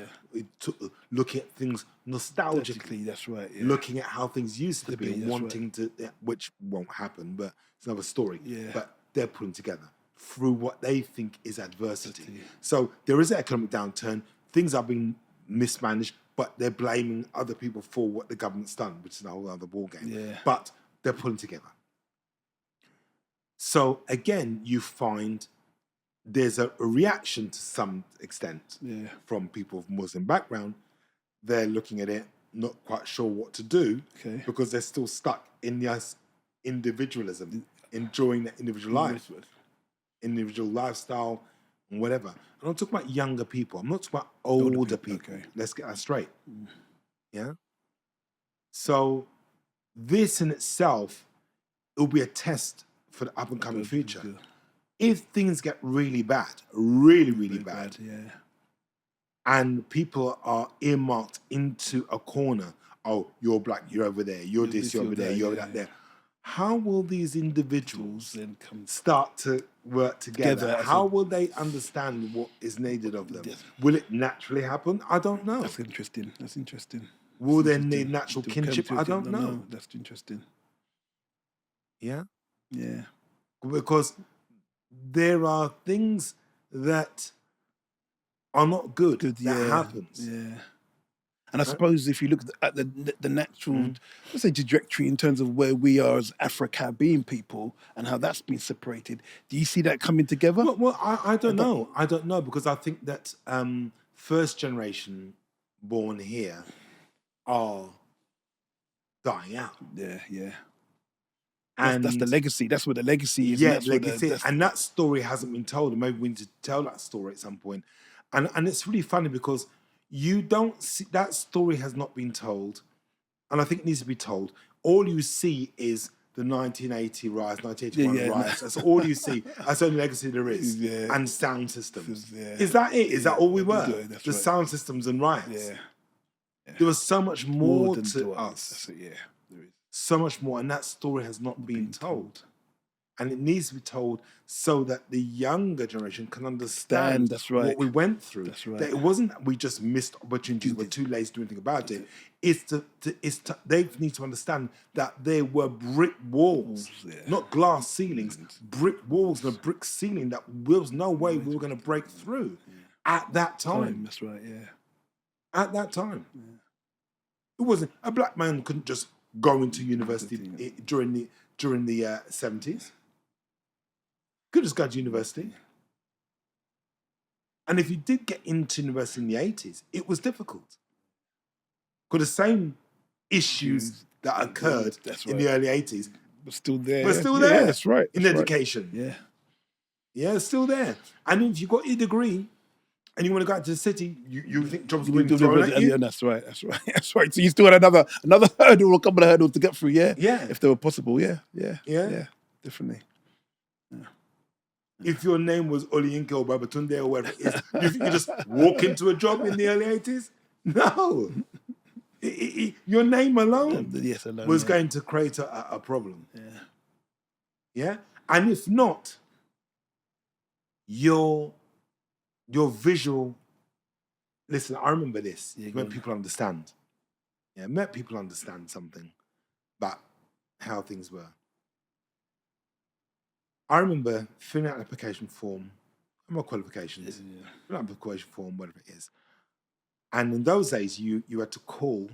Looking at things nostalgically. That's right. Yeah. Looking at how things used to be and wanting to, which won't happen, but it's another story. Yeah. But they're pulling together through what they think is adversity. So there is an economic downturn. Things are being mismanaged, but they're blaming other people for what the government's done, which is a whole other ballgame. Yeah. But they're pulling together. So again, you find there's a reaction to some extent from people of Muslim background. They're looking at it, not quite sure what to do because they're still stuck in the individualism, enjoying their individual life, individual lifestyle, and whatever. I'm not talking about younger people. I'm not talking about older people. Let's get that straight. Yeah? So this in itself, it will be a test for the up-and-coming future. If things get really bad, really bad, and people are earmarked into a corner, oh, you're black, you're over there, you're this, you're over there, you're that there. How will these individuals then start to work together? How will they understand what is needed of them? Will it naturally happen? I don't know. That's interesting. Will they need natural kinship? I don't know. That's interesting. Yeah? Yeah. Because there are things that are not good that happens. Yeah. And I suppose if you look at the natural, let's say, trajectory in terms of where we are as Afro-Caribbean people and how that's been separated, do you see that coming together? Well, I don't know. I don't know because I think that first generation born here are dying out. Yeah. And that's the legacy. That's what the legacy is. Yeah, legacy. And that story hasn't been told. And maybe we need to tell that story at some point. And it's really funny because you don't see that story has not been told. And I think it needs to be told. All you see is the 1980 rise, 1981 rise. That's all you see. That's the only legacy there is. And sound systems. Is that it? Is that all we were? The sound systems and riots. There was so much more to us. There is. So much more, and that story has not been told. And it needs to be told so that the younger generation can understand what we went through. That it wasn't that we just missed opportunities, we're too lazy to do anything about it. They need to understand that there were brick walls, not glass ceilings, brick walls and a brick ceiling that there was no way we were going to break through at that time. That's right, At that time. It wasn't, a black man couldn't just go into university during during the 70s. Could just go to university. And if you did get into university in the 80s, it was difficult. Because the same issues that occurred in the early 80s were still there. were still there. Yeah, that's right. In education. Yeah. Yeah, it's still there. And if you got your degree and you want to go out to the city, you think jobs are being thrown at you? Yeah, that's right. That's right. So you still had another hurdle or a couple of hurdles to get through, yeah? Yeah. If they were possible, yeah. Definitely. If your name was Olayinka or Babatunde or whatever it is, you think you just walk into a job in the early 80s? No. Your name alone was going to create a problem. Yeah. Yeah? And if not, your visual... Listen, I remember this. When people understand. Yeah, met people understand something about how things were. I remember filling out an application form, my qualifications, filling out an application form, whatever it is. And in those days, you had to call.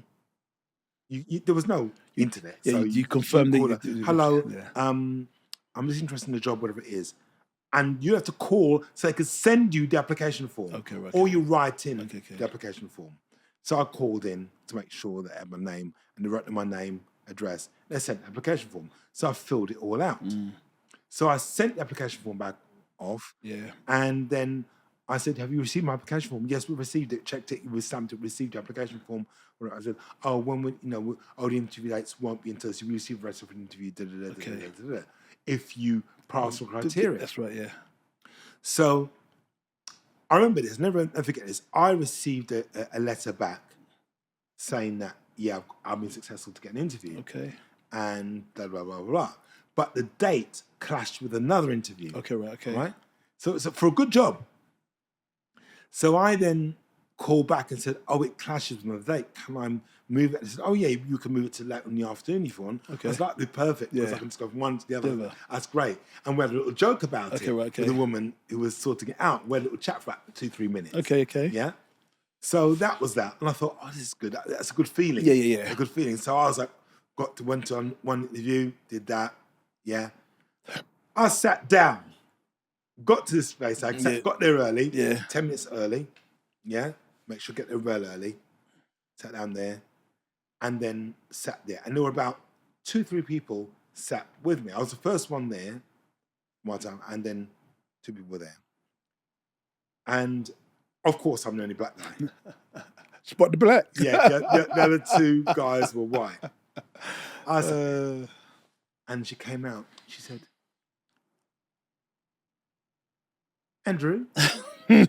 There was no internet. Yeah, so you confirm that. Hello, I'm just interested in the job, whatever it is. And you have to call so they could send you the application form. Okay, right. Or you write in the application form. So I called in to make sure that I had my name, and they wrote in my name, address. They sent the application form. So I filled it all out. So I sent the application form back off. Yeah. And then I said, have you received my application form? Yes, we received it, checked it, we stamped it, received the application form. I said, oh, when we, the interview dates won't be until you receive the rest of the interview. If you pass all criteria. That's right, yeah. So I remember this, never forget this. I received a letter back saying that, yeah, I've been successful to get an interview. Okay. And blah, blah, blah, blah. But the date clashed with another interview. Okay, right, okay. Right? So for a good job. So I then called back and said, oh, it clashes with the date. Can I move it? And said, oh, yeah, you can move it to later in the afternoon if you want. Okay. I was like, that'd be perfect because I can just go from one to the other. That's great. And we had a little joke about it with a woman who was sorting it out. We had a little chat for about 2-3 minutes. Okay. Yeah? So that was that. And I thought, oh, this is good. That's a good feeling. Yeah. A good feeling. So I was like, went on one interview, did that. Yeah. I sat down, got to this place. Got there early, 10 minutes early. Yeah. Make sure I get there well early. Sat down there and then sat there. And there were about 2-3 people sat with me. I was the first one there, one time, and then 2 people were there. And of course, I'm the only black guy. Spot the black. Yeah, the other 2 guys were white. I said, and she came out. She said, Andrew. The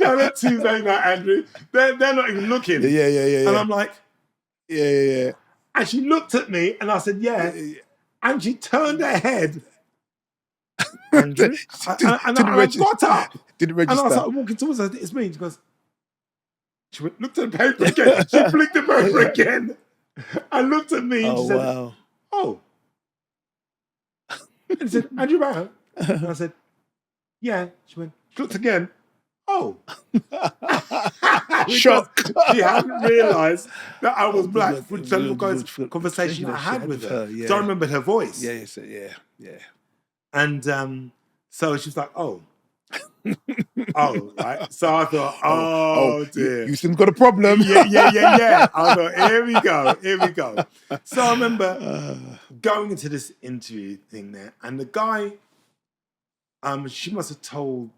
other 2 ain't like Andrew. They're not even looking. Yeah. And I'm like, yeah. And she looked at me and I said, yeah. And she turned her head. Andrew. And I got up. Didn't register. And I was like walking towards her. It's me. She goes, she looked at the paper again. She flicked the paper again. And looked at me and she said, wow. Oh. And she said, Andrew Brown. And I said, yeah. She looked again. Oh. Shock. She hadn't realised that I was black from the conversation I had with her. Yeah. So I remembered her voice. Yeah. And so she was like, oh. Oh, right. So I thought, oh dear. You still got a problem. Yeah. I thought, here we go. So I remember going into this interview thing there, and the guy, she must have told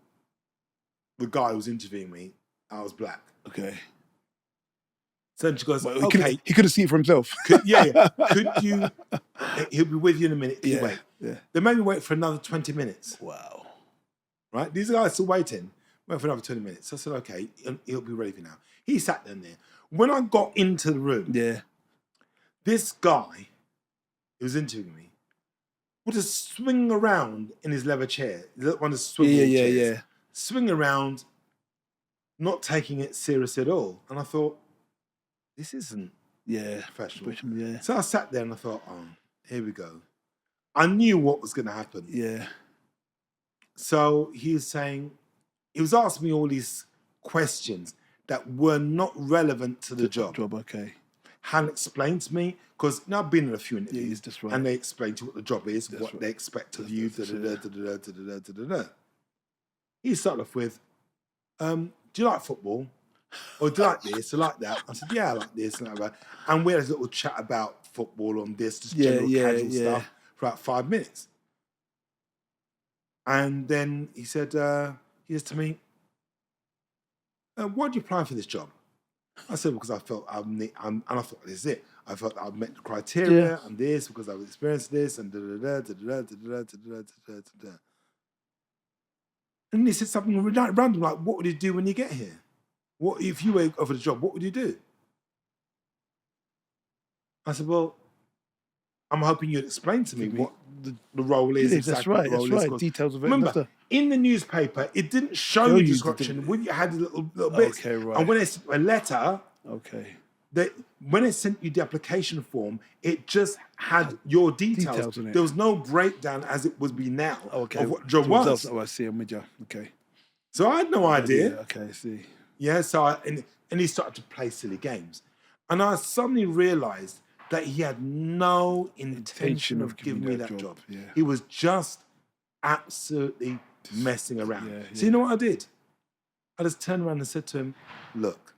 the guy who was interviewing me I was black. Okay. So then she goes, well, okay. He could have seen it for himself. Could you, he'll be with you in a minute. Can you wait? Yeah. They made me wait for another 20 minutes. Wow. Right? These guys still waiting. Wait for another 20 minutes. So I said, okay, he'll be ready for now. He sat down there. When I got into the room, this guy who was interviewing me would just swing around in his leather chair. One of the swivel chairs. Swing around, not taking it serious at all. And I thought, this isn't professional. Yeah. So I sat there and I thought, oh, here we go. I knew what was going to happen. Yeah. So he was asking me all these questions that were not relevant to the job. Okay. hadn't explained to me, because now I've been in a few interviews, that's right. and they explain to you what the job is, what right. they expect of you, He started off with, do you like football? Or do you like this? Or like that? I said, yeah, I like this and that. And we had a little chat about football on this, just general casual stuff for about 5 minutes. And then he said to me, why did you apply for this job? I said, because I felt and I thought, this is it. I felt I'd met the criteria and this, because I've experienced this and And he said something random, like, what would you do when you get here? What if you were offered a job, what would you do? I said, well, I'm hoping you'd explain to me what the role is. Exactly that's right. That's right. Details of it. Remember, in the newspaper, it didn't show you description. We had little bits. Okay, right. And when they sent a letter, when it sent you the application form, it just had your details. In it. There was no breakdown as it would be now of what job was. Oh, I see. I'm with you. Okay. So I had no idea. Yeah, okay, I see. Yeah, so and he started to play silly games. And I suddenly realized that he had no intention of giving me that job. Yeah. He was just absolutely messing around. So you know what I did? I just turned around and said to him, look,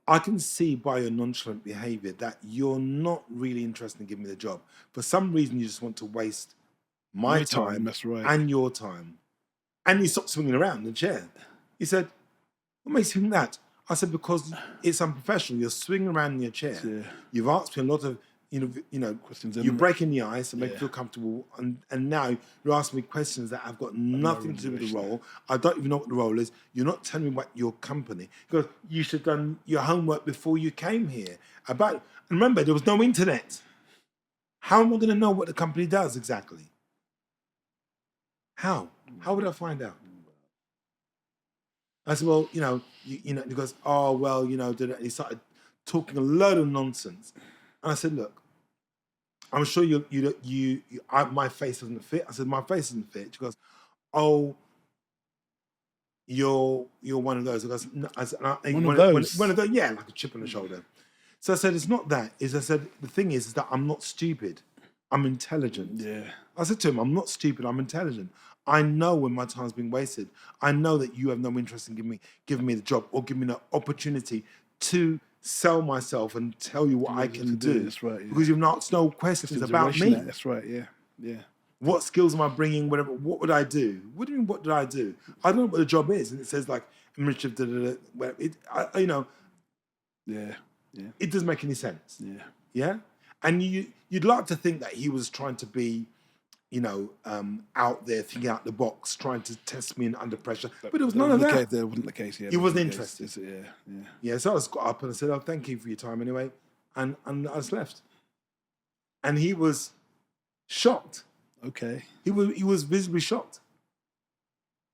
I can see by your nonchalant behavior that you're not really interested in giving me the job. For some reason, you just want to waste my time that's right. and your time. And he stopped swinging around in the chair. He said, what makes you think that? I said, because it's unprofessional. You're swinging around in your chair. Yeah. You've asked me a lot of, questions. You're breaking the ice and make me feel comfortable. And now you're asking me questions that have got nothing to do with the role. I don't even know what the role is. You're not telling me about your company. Because you should have done your homework before you came here. And remember, there was no internet. How am I going to know what the company does exactly? How? How would I find out? I said, well, he goes, oh, well, he started talking a load of nonsense. And I said, look, I'm sure my face doesn't fit. I said, my face doesn't fit. She goes, oh, you're one of those. I goes, no. I said, one of those, yeah, like a chip on the shoulder. So I said, it's not that. I said, the thing is that I'm not stupid. I'm intelligent. Yeah. I said to him, I'm not stupid, I'm intelligent. I know when my time's being wasted. I know that you have no interest in giving me the job or giving me the opportunity to sell myself and tell you what I can do. That's right. Yeah. Because you've asked no questions about me. That's right, yeah. What skills am I bringing? Whatever. What would I do? What do you mean, what did I do? I don't know what the job is. And it says like, administrative, Yeah. It doesn't make any sense. Yeah. Yeah? And you'd like to think that he was trying to be, out there, thinking out the box, trying to test me under pressure. But it was none of that. That wasn't the case. Yeah, he wasn't interested. Yeah. So I just got up and I said, oh, thank you for your time anyway. And I just left. And he was shocked. Okay. He was visibly shocked.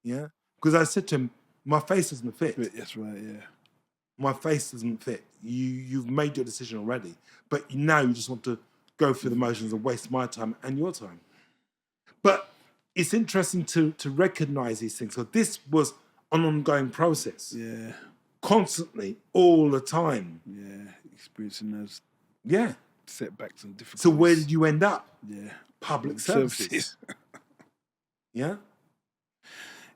Yeah? Because I said to him, my face doesn't fit. That's right, yeah. My face doesn't fit. You've made your decision already. But now you just want to go through the motions and waste my time and your time. But it's interesting to recognize these things. So this was an ongoing process. Yeah. Constantly, all the time. Yeah. Experiencing those setbacks and difficulties. So where did you end up? Yeah. Public services. Yeah?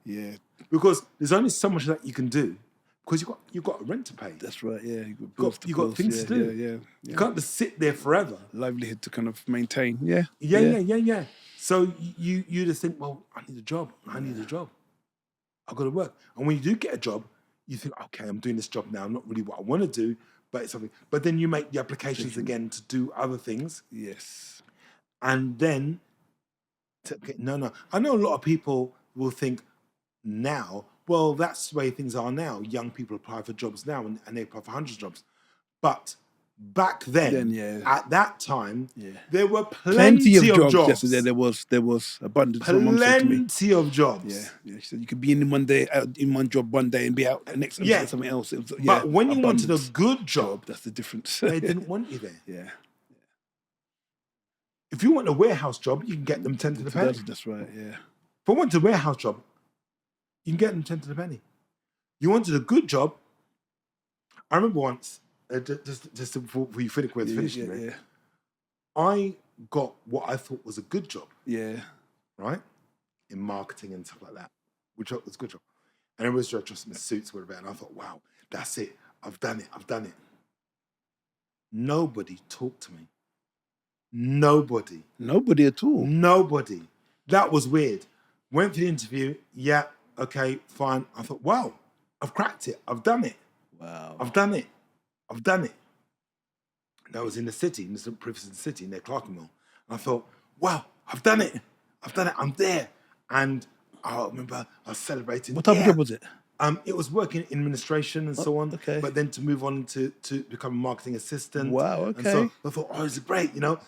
Yeah. Because there's only so much that you can do. Because you've got a rent to pay. That's right, yeah. You've got things to do. Yeah. You can't just sit there forever. Livelihood to kind of maintain. Yeah. Yeah. So you just think, well, I need a job. I've got to work. And when you do get a job, you think, okay, I'm doing this job now. Not really what I want to do, but it's something. But then you make the applications again to do other things. Yes. And then, no. I know a lot of people will think now, well, that's the way things are now. Young people apply for jobs now and they apply for hundreds of jobs. But back then at that time, there were plenty of jobs. Yes, there was abundance. Plenty of jobs. Yeah. She said you could be in one job one day and be out the next day something else. But when you wanted a good job, that's the difference. They didn't want you there. Yeah. If you want a warehouse job, you can get them 10 to the penny. That's right. Yeah. If I wanted a warehouse job, you can get them 10 to the penny. You wanted a good job. I remember once just before you finish, Yeah. Yeah. I got what I thought was a good job, Yeah. right, in marketing and stuff like that, which was a good job. And it was just my suits were about, and I thought, wow, that's it. I've done it. Nobody talked to me. Nobody. Nobody at all. Nobody. That was weird. Went for the interview. Yeah. Okay. Fine. I thought, wow, I've cracked it. I've done it. Wow. I've done it. And I was in the city, in the St. Princess City, near Clerkenwell. And I thought, wow, I've done it. I'm there. And I remember I was celebrating. What type of job was it? It was working in administration and so on. Okay. But then to move on to become a marketing assistant. Wow, And okay. so I thought, oh, it's great, I'm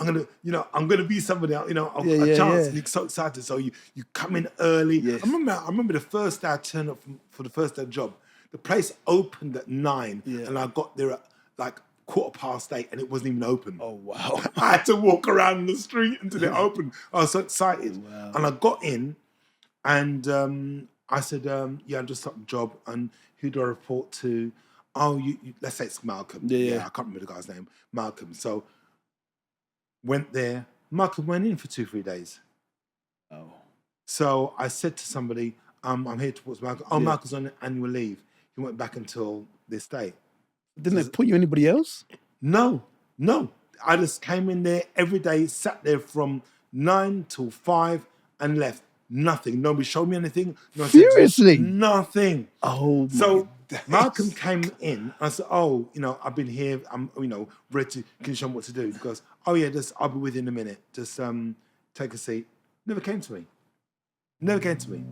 gonna be somebody, a chance. Yeah. And you're so excited. So you come in early. Yes. I remember the first day I turned up for the first day job. The place opened at 9, and I got there at like 8:15, and it wasn't even open. Oh wow. I had to walk around the street until it opened. I was so excited. Wow. And I got in, and I said, yeah, I'm just starting the job, and who do I report to? Oh, you let's say it's Malcolm. Yeah. I can't remember the guy's name. Malcolm. So went there. Malcolm went in for 2-3 days. Oh. So I said to somebody, I'm here to report to Malcolm. Oh, Malcolm's on annual leave. He went back until this day. Didn't they put you anybody else? No. I just came in there every day, sat there from 9 till 5 and left. Nothing. Nobody showed me anything. No, Seriously? Nothing. Oh, so Malcolm came in. I said, oh, I've been here. I'm, ready to, can you show me what to do? He goes, oh yeah, I'll be with you in a minute. Just take a seat. Never came to me.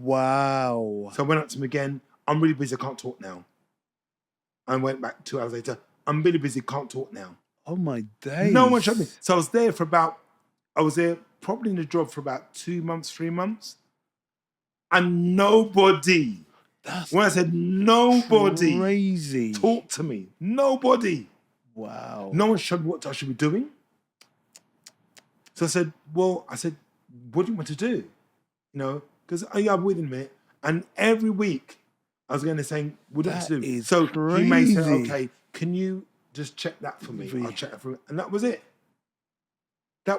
Wow. So I went up to him again. I'm really busy. I can't talk now. I went back 2 hours later. I'm really busy. Can't talk now. Oh my days. No one showed me. So I was there probably in the job for about 2 months, 3 months. And nobody, when I said nobody, crazy, talked to me. Nobody. Wow. No one showed me what I should be doing. So I said, what do you want to do? Because I'm with him it. And every week I was going to say, what do you want to do? So crazy. he may say, okay, can you just check that for me? I'll check it for you. And that was it. So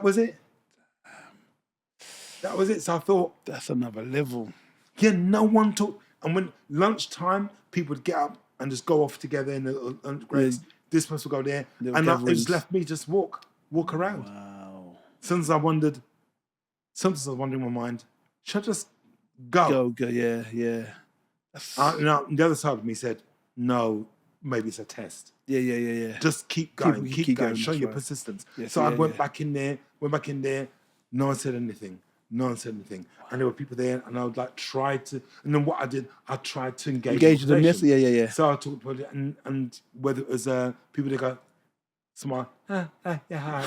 I thought, that's another level. Yeah, no one talked. And when lunchtime, people would get up and just go off together in the this person would go there. And it just left me just walk around. Wow. Sometimes I wondered in my mind, should I just go? Go, yeah. The other side of me said, no, maybe it's a test. Yeah. Just keep going, keep going, show your persistence. Yes, so I went back in there, no one said anything. Wow. And there were people there, and I would try to, and then what I did, I tried to engage with them. Yes, yeah. So I talked about it, and whether it was people that go, smile, yeah, hi.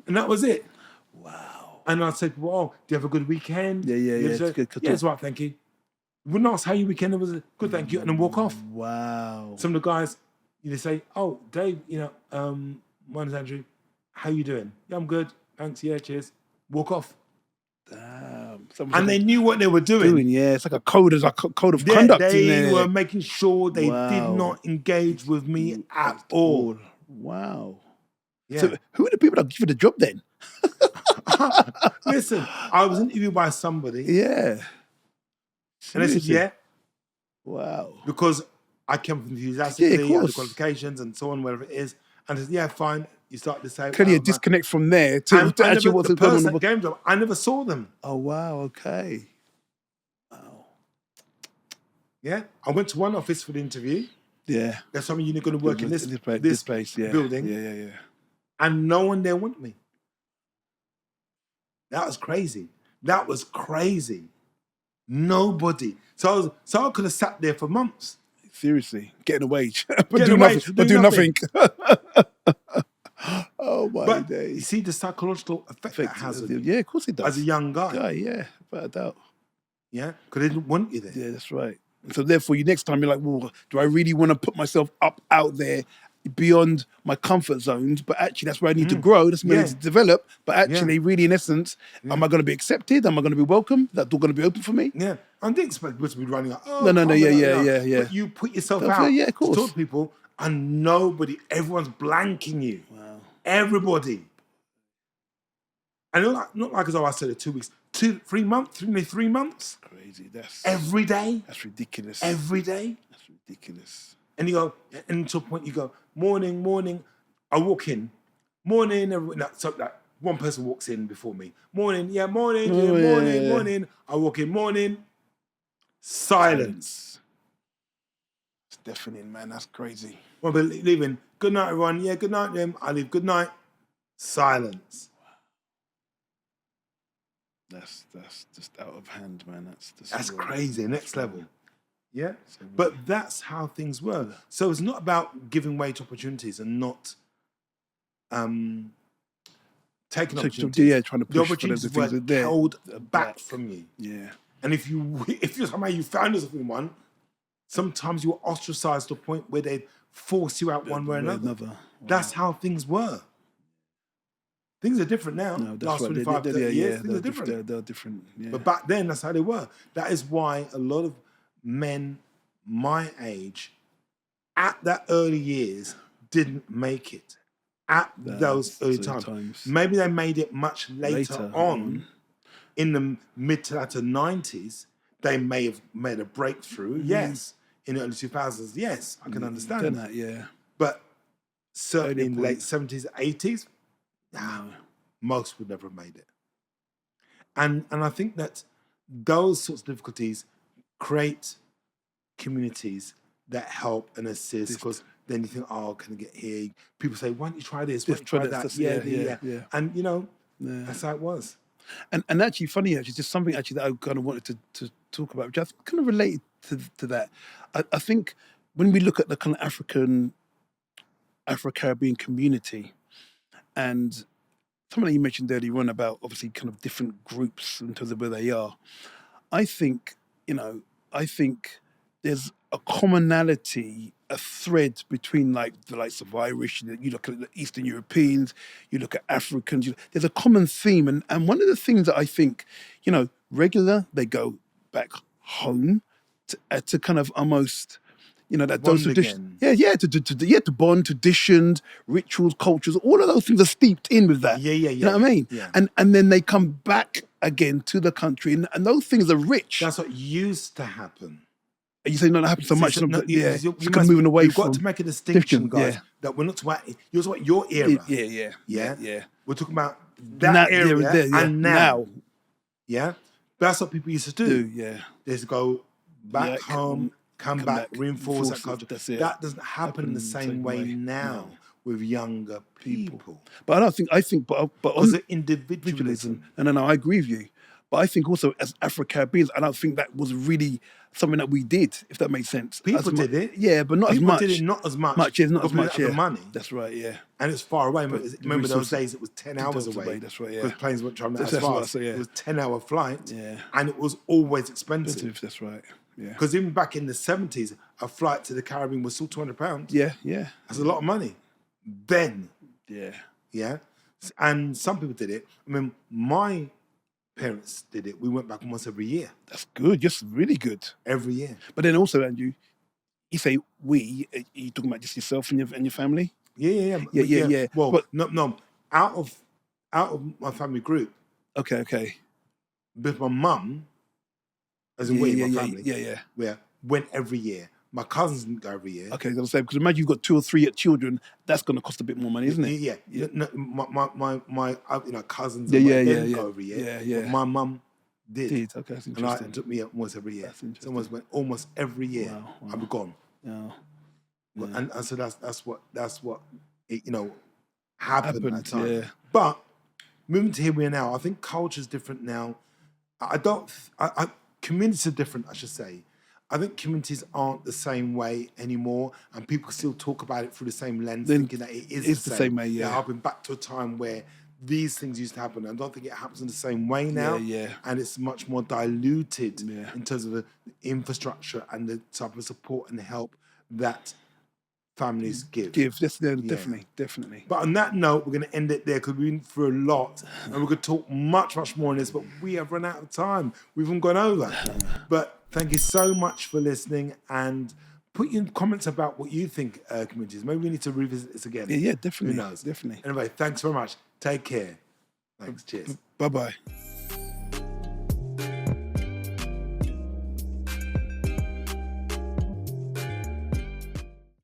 And that was it. Wow. And I said, well, do you have a good weekend? Yeah. It's good. Yeah, it's right, thank you. Wouldn't ask how your weekend was. Good, thank you, and then walk off. Wow. Some of the guys, they say, oh, Dave, my name's Andrew. How you doing? Yeah, I'm good. Thanks. Yeah, cheers. Walk off. Damn. And they knew what they were doing. Yeah, it's like a code of conduct. They were making sure they did not engage with me at all. Wow. Yeah. So who are the people that give you the job then? Listen, I was interviewed by somebody. Yeah. And they said, yeah. Wow. Because I came from enthusiastically, had the qualifications and so on, whatever it is. And I said, yeah, fine. You start to say, clearly a disconnect from there to actually what's going on. The game job, I never saw them. Oh wow, okay. Wow. Yeah. I went to one office for the interview. Yeah. There's something you're going to work in this place, yeah. building. Yeah. And no one there wanted me. That was crazy. Nobody. So I could have sat there for months. Seriously, getting a wage, but do nothing. Oh my days! You see the psychological effect that has on you. Yeah, of course it does. As a young guy. Yeah, without a doubt. Yeah, because they didn't want you there. Yeah, that's right. So therefore, next time you're like, well, do I really want to put myself out there beyond my comfort zones? But actually, that's where I need to grow. That's where I need to develop. But actually, really, in essence, am I going to be accepted? Am I going to be welcome? That door going to be open for me? Yeah, I didn't expect people to be running like, no. Yeah. But you put yourself out. Yeah, of course. To talk to people. and everyone's blanking you. Wow. Everybody. And not like as though I said it 2 weeks, 3 months, nearly 3 months. Crazy. Every day. That's ridiculous. Every day. That's ridiculous. And you go, and to a point you go, morning, morning. I walk in, morning. So like one person walks in before me. Morning, yeah, morning, yeah, morning, morning. I walk in, morning. Silence. It's deafening, man. That's crazy. Well, but leaving. Good night, everyone. Yeah, good night, them. I leave. Good night. Silence. That's just out of hand, man. That's crazy. Next level. Yeah, but that's how things were. So it's not about giving way to opportunities and not taking opportunities. Yeah, trying to push the opportunities for were held back from you. Yeah, and if you somehow you found yourself in one, sometimes you were ostracized to a point where they'd force you out one way or another. Wow. That's how things were. Things are different now. No, that's Last right. 25, 30 years, things are different. They're different. Yeah. But back then, that's how they were. That is why a lot of men my age at that early years didn't make it at those early times. Maybe they made it much later on. In the mid to latter 90s, they may have made a breakthrough. Yes. In the early 2000s, yes, I can understand that. Yeah. But certainly in the late 70s, 80s, most would never have made it. And I think that those sorts of difficulties create communities that help and assist, because then you think, oh, can I get here? People say, why don't you try this? Why don't you try that? Yeah. And that's how it was. And actually, funny, just something that I kind of wanted to talk about, which I think kind of related to that. I think when we look at the kind of Afro-Caribbean community, and something that you mentioned earlier on about obviously kind of different groups in terms of where they are, I think there's a commonality, a thread between like the likes of Irish, you look at the Eastern Europeans, you look at Africans, there's a common theme. And one of the things that I think, regular, they go back home to kind of almost, that those traditions. To bond, traditions, rituals, cultures, all of those things are steeped in with that. You know what I mean? Yeah. And then they come back again to the country, and those things are rich. That's what used to happen. You say not happen so much. You're moving away You've from. got to make a distinction, guys. That we're not talking about your era. Yeah. We're talking about that era and now. Yeah, that's what people used to do. Yeah, they used to go back home, come back, reinforce that culture. That doesn't happen in the same way now with younger people. But I think, but because of individualism. No, I agree with you. But I think also as Afro-Caribbeans, I don't think that was really something that we did, if that makes sense. People did it. Yeah, but not as much. People did it not as much. Not as much, the money. That's right, yeah. And it's far away. Remember those days it was 10 hours away. That's right, yeah. Because planes weren't traveling as fast. It was 10-hour flight. Yeah. And it was always expensive. That's right, yeah. Because even back in the 70s, a flight to the Caribbean was still £200. Yeah. That's a lot of money. Then. Yeah. And some people did it. I mean, my parents did it. We went back almost every year. That's good. Just really good. Every year. But then also, Andrew, you say we. Are you talking about just yourself and your family? Yeah. Well, but, no. Out of my family group. Okay. With my mum, as in my family. Yeah. Went every year. My cousins didn't go every year. Okay, I was going to say, because imagine you've got 2 or 3 children, that's going to cost a bit more money, isn't it? Yeah. No, my cousins didn't go every year. Yeah. But my mum did. Okay, that's interesting. And it took me almost every year. That's interesting. So almost every year. Wow. I was gone. Yeah. And so that's what happened at that time. Yeah. But moving to here we are now, I think culture's different now. Communities are different, I should say. I think communities aren't the same way anymore, and people still talk about it through the same lens, thinking that it is the same way. Yeah, I've been back to a time where these things used to happen. I don't think it happens in the same way now. Yeah. And it's much more diluted in terms of the infrastructure and the type of support and help that families give. Definitely. But on that note, we're going to end it there because we've been through a lot, and we're going to talk much more on this, but we have run out of time. We've even gone over. But thank you so much for listening, and Put your comments about what you think communities. Maybe we need to revisit this again. Yeah, definitely. Who knows? Definitely. Anyway, thanks very much. Take care. Thanks. Cheers. Bye-bye.